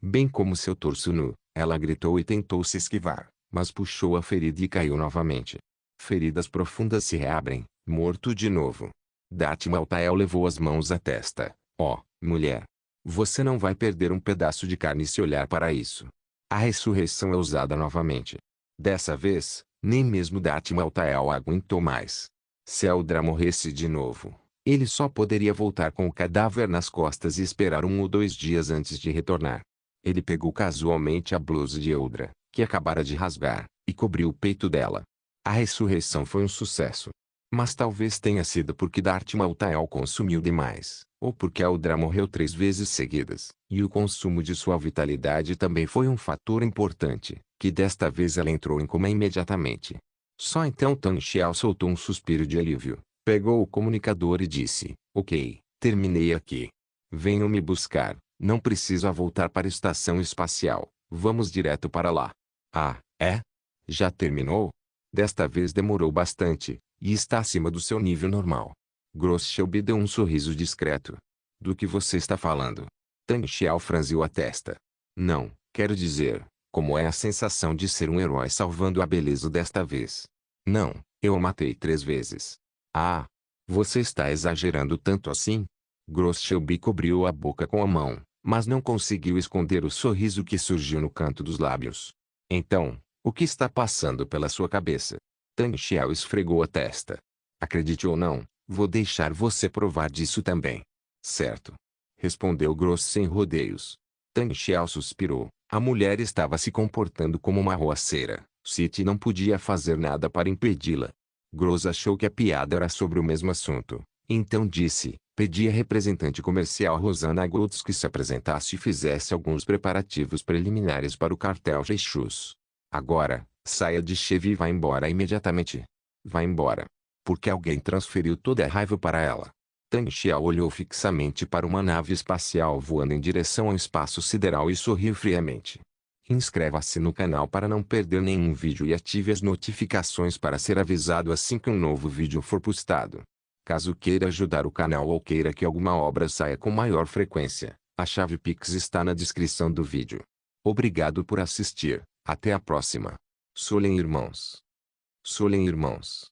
bem como seu torso nu, ela gritou e tentou se esquivar, mas puxou a ferida e caiu novamente. Feridas profundas se reabrem, morto de novo. Datmaú levou as mãos à testa. Ó, mulher! Você não vai perder um pedaço de carne se olhar para isso. A ressurreição é usada novamente. Dessa vez, nem mesmo Datmaú aguentou mais. Se Eldra morresse de novo, ele só poderia voltar com o cadáver nas costas e esperar 1 ou 2 dias antes de retornar. Ele pegou casualmente a blusa de Eldra, que acabara de rasgar, e cobriu o peito dela. A ressurreição foi um sucesso. Mas talvez tenha sido porque Datmaú consumiu demais, ou porque Eldra morreu 3 vezes seguidas, e o consumo de sua vitalidade também foi um fator importante, que desta vez ela entrou em coma imediatamente. Só então Tan Xiao soltou um suspiro de alívio, pegou o comunicador e disse: ok, terminei aqui. Venham me buscar, não preciso voltar para a estação espacial, vamos direto para lá. Ah, é? Já terminou? Desta vez demorou bastante, e está acima do seu nível normal. Gross Shelby deu um sorriso discreto. Do que você está falando? Tan Xiao franziu a testa. Não, quero dizer, como é a sensação de ser um herói salvando a beleza desta vez? Não, eu o matei 3 vezes. Ah, você está exagerando tanto assim? Gross Shelby cobriu a boca com a mão, mas não conseguiu esconder o sorriso que surgiu no canto dos lábios. Então, o que está passando pela sua cabeça? Tan Xiao esfregou a testa. Acredite ou não, vou deixar você provar disso também. Certo. Respondeu Gross sem rodeios. Tan Xiao suspirou. A mulher estava se comportando como uma roceira. City não podia fazer nada para impedi-la. Gross achou que a piada era sobre o mesmo assunto, Então disse, pedi à representante comercial Rosana Golds que se apresentasse e fizesse alguns preparativos preliminares para o cartel Reixus. Agora, saia de Chevy e vá embora imediatamente. Vá embora. Porque alguém transferiu toda a raiva para ela. Tang Xia olhou fixamente para uma nave espacial voando em direção ao espaço sideral e sorriu friamente. Inscreva-se no canal para não perder nenhum vídeo e ative as notificações para ser avisado assim que um novo vídeo for postado. Caso queira ajudar o canal ou queira que alguma obra saia com maior frequência, a chave Pix está na descrição do vídeo. Obrigado por assistir, até a próxima. Solem irmãos. Solem irmãos.